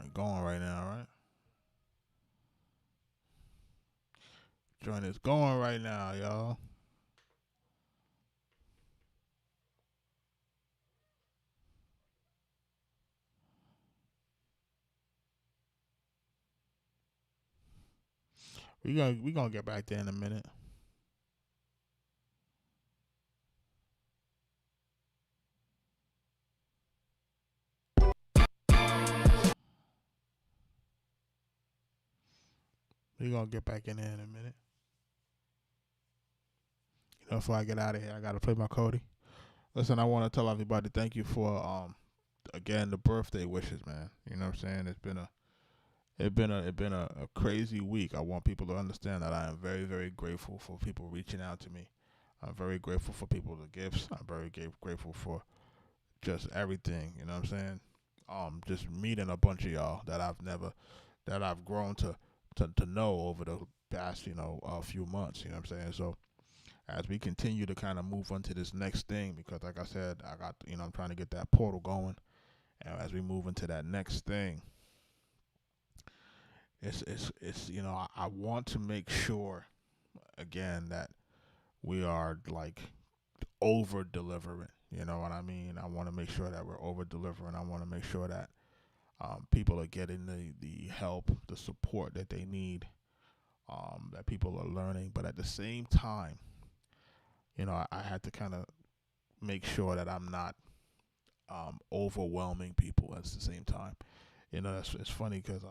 S1: Going right now, right? Joint is going right now, y'all. We gonna get back there in a minute. We gonna get back in there in a minute. Before I get out of here, I gotta play my Cody. Listen, I want to tell everybody thank you for again the birthday wishes, man. You know what I'm saying? It's been a crazy week. I want people to understand that I am very, very grateful for people reaching out to me. I'm very grateful for people the gifts. I'm very grateful for just everything. You know what I'm saying? Just meeting a bunch of y'all that I've grown to know over the past a few months. You know what I'm saying? So as we continue to kind of move on to this next thing, because like I said, I got I'm trying to get that portal going, and as we move into that next thing, it's I want to make sure again that we are like over delivering. You know what I mean? I want to make sure that we're over delivering. I want to make sure that people are getting the help, the support that they need, that people are learning. But at the same time, I had to kind of make sure that I'm not overwhelming people at the same time. It's funny because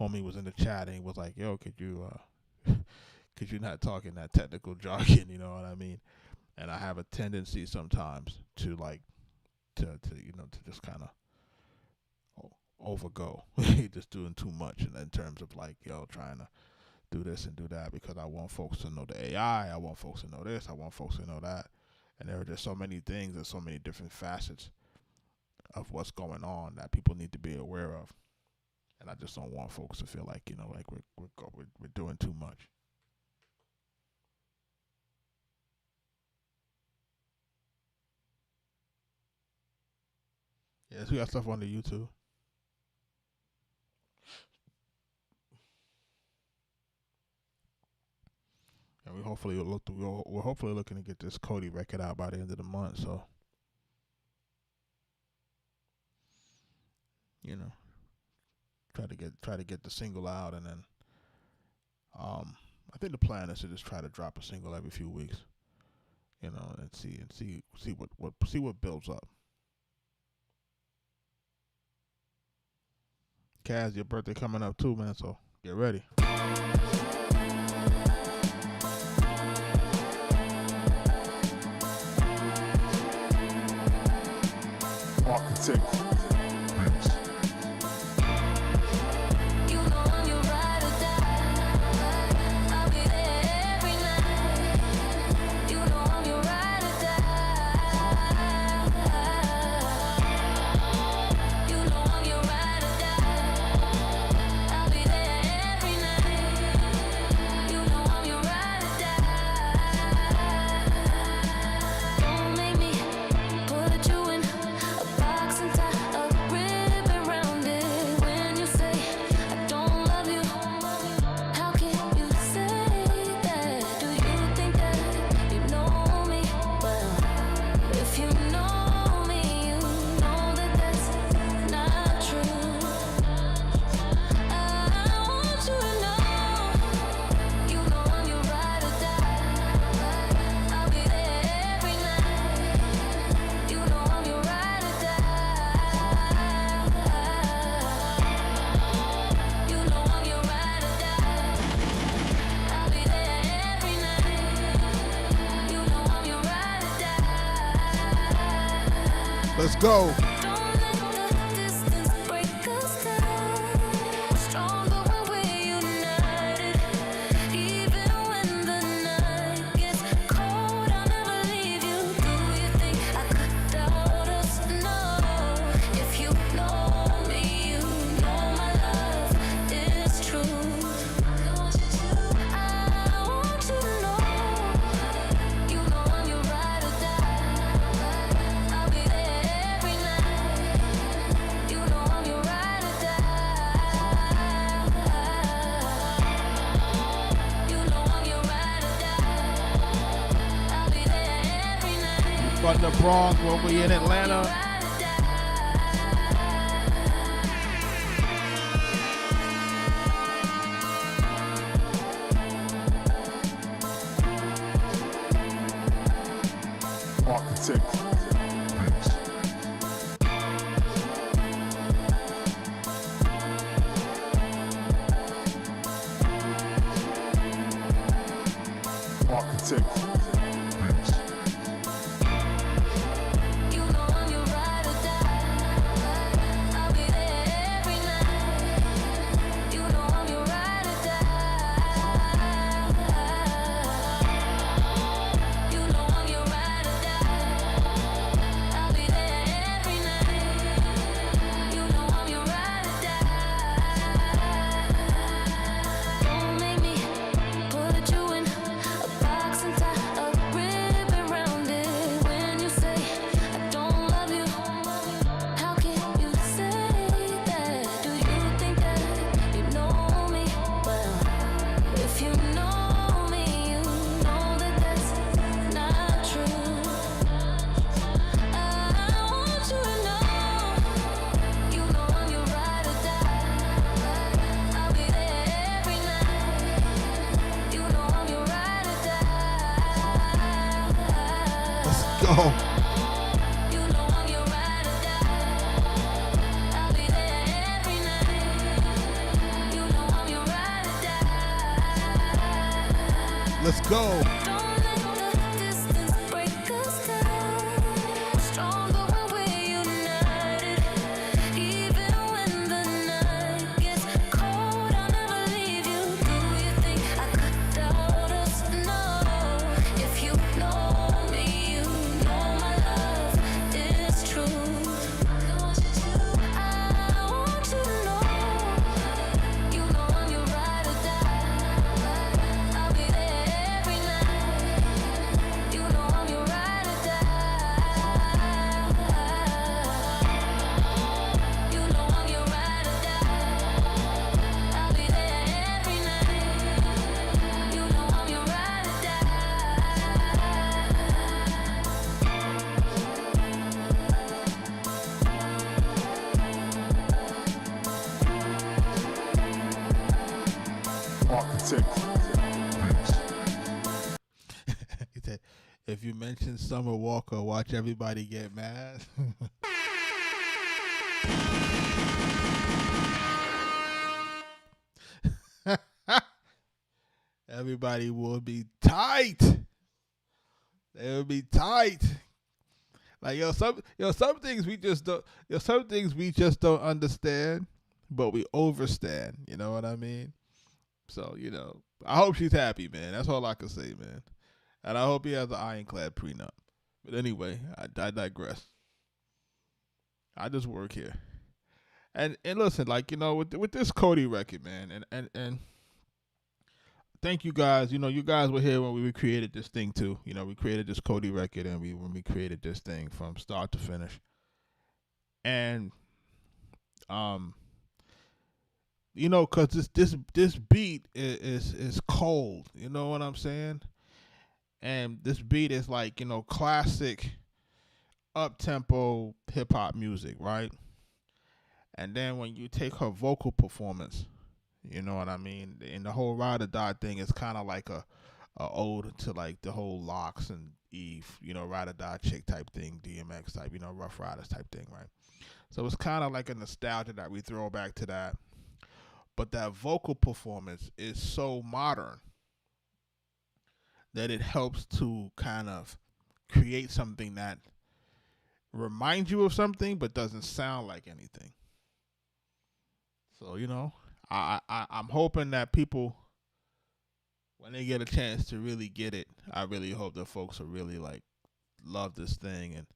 S1: homie was in the chat and he was like, "Yo, could you not talk in that technical jargon?" You know what I mean? And I have a tendency sometimes to like to just kind of overgo. He just doing too much in terms of like, yo, trying to do this and do that because I want folks to know the AI. I want folks to know this. I want folks to know that. And there are just so many things and so many different facets of what's going on that people need to be aware of. And I just don't want folks to feel like, you know, like we're doing too much. Yes, we got stuff on the YouTube. And we're hopefully looking to get this Cody record out by the end of the month. So, you know, try to get the single out, and then I think the plan is to just try to drop a single every few weeks. You know, and see what builds up. Kaz, your birthday coming up too, man, so get ready.
S2: Arkatech Beatz.
S1: Let's go. From the Bronx, when we in Atlanta.
S2: Arkatech Beatz. Arkatech Beatz.
S1: Go. Let's go.
S4: Stronger when we're united, even when the
S1: said, if you mention Summer Walker, watch everybody get mad. Everybody will be tight. They will be tight. Like some things we just don't understand, but we overstand. You know what I mean? So, I hope she's happy, man. That's all I can say, man. And I hope he has an ironclad prenup. But anyway, I digress. I just work here. And listen, like, with this Cody record, man, and thank you guys. You guys were here when we created this thing too. We created this Cody record, and when we created this thing from start to finish. And cause this beat is cold. You know what I'm saying? And this beat is like, classic up-tempo hip-hop music, right? And then when you take her vocal performance, you know what I mean? And the whole Ride or Die thing is kind of like a ode to like the whole Locks and Eve, Ride or Die chick type thing, DMX type, Rough Riders type thing, right? So it's kind of like a nostalgia that we throw back to that. But that vocal performance is so modern that it helps to kind of create something that reminds you of something but doesn't sound like anything. So, I'm hoping that people, when they get a chance to really get it, I really hope that folks will really like love this thing and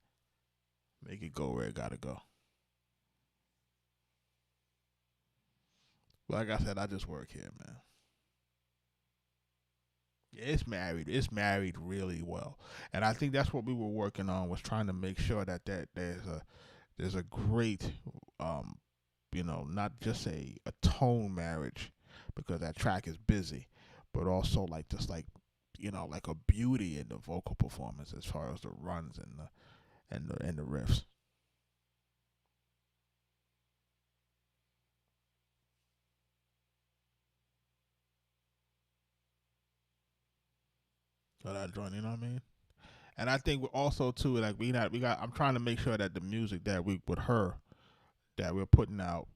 S1: make it go where it gotta go. Like I said, I just work here, man. Yeah, it's married. It's married really well, and I think that's what we were working on, was trying to make sure that there's a great, not just a tone marriage, because that track is busy, but also like just like, like a beauty in the vocal performance as far as the runs and the riffs. So that joint, you know what I mean? And I think also too, like I'm trying to make sure that the music that we with her that we're putting out,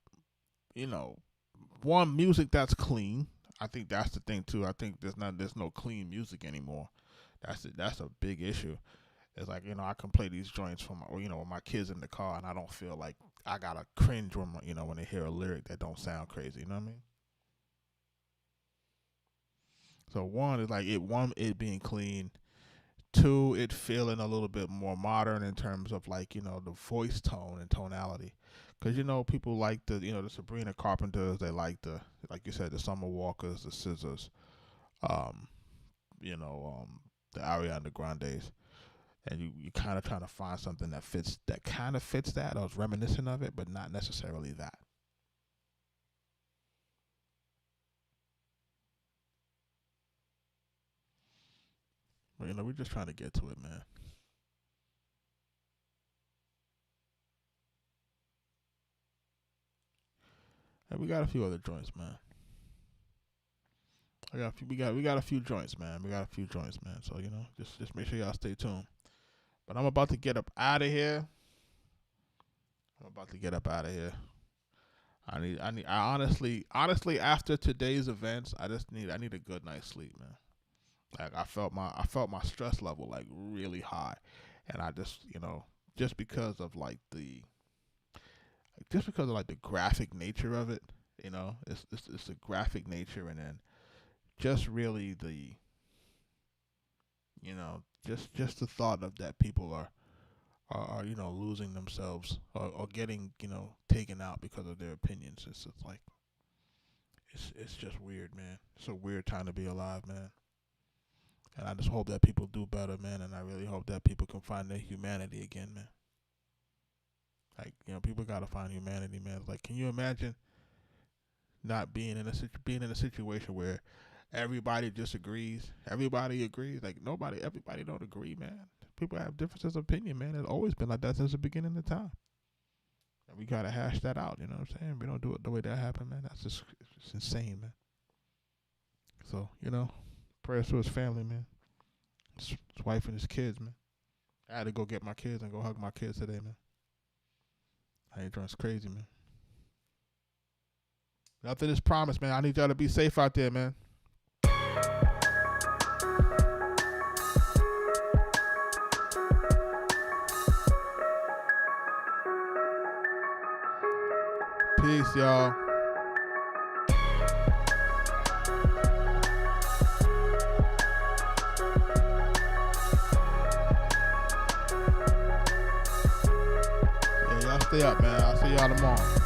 S1: one, music that's clean. I think that's the thing too. I think there's no clean music anymore. That's a big issue. It's like, I can play these joints from with my kids in the car, and I don't feel like I gotta cringe when when they hear a lyric that don't sound crazy. You know what I mean? So one is like it being clean. Two, it feeling a little bit more modern in terms of like, the voice tone and tonality. Because, people like the Sabrina Carpenters, they like like you said, the Summer Walkers, the Scissors, the Ariana Grandes. And you kind of trying to find something that kind of fits that, or is reminiscent of it, but not necessarily that. But, we're just trying to get to it, man. And we got a few other joints, man. We got a few joints, man. So, just make sure y'all stay tuned. But I'm about to get up out of here. I honestly, after today's events, I need a good night's sleep, man. Like I felt my stress level like really high, and I just just because of like the graphic nature of it, it's the graphic nature, and then just really the just the thought of that people are losing themselves or getting taken out because of their opinions. It's just like it's just weird, man. It's a weird time to be alive, man. And I just hope that people do better, man. And I really hope that people can find their humanity again, man. Like, people gotta find humanity, man. Like, can you imagine not being in a situation where everybody disagrees, everybody agrees? Like, everybody don't agree, man. People have differences of opinion, man. It's always been like that since the beginning of time. And we gotta hash that out. You know what I'm saying? We don't do it the way that happened, man. That's just it's insane, man. So, prayers to his family, man. It's wife and his kids, man. I had to go get my kids and go hug my kids today, man. I ain't drunk crazy, man. Nothing is promised, man. I need y'all to be safe out there, man. Peace, y'all. Yeah, y'all stay up, man. I'll see y'all tomorrow.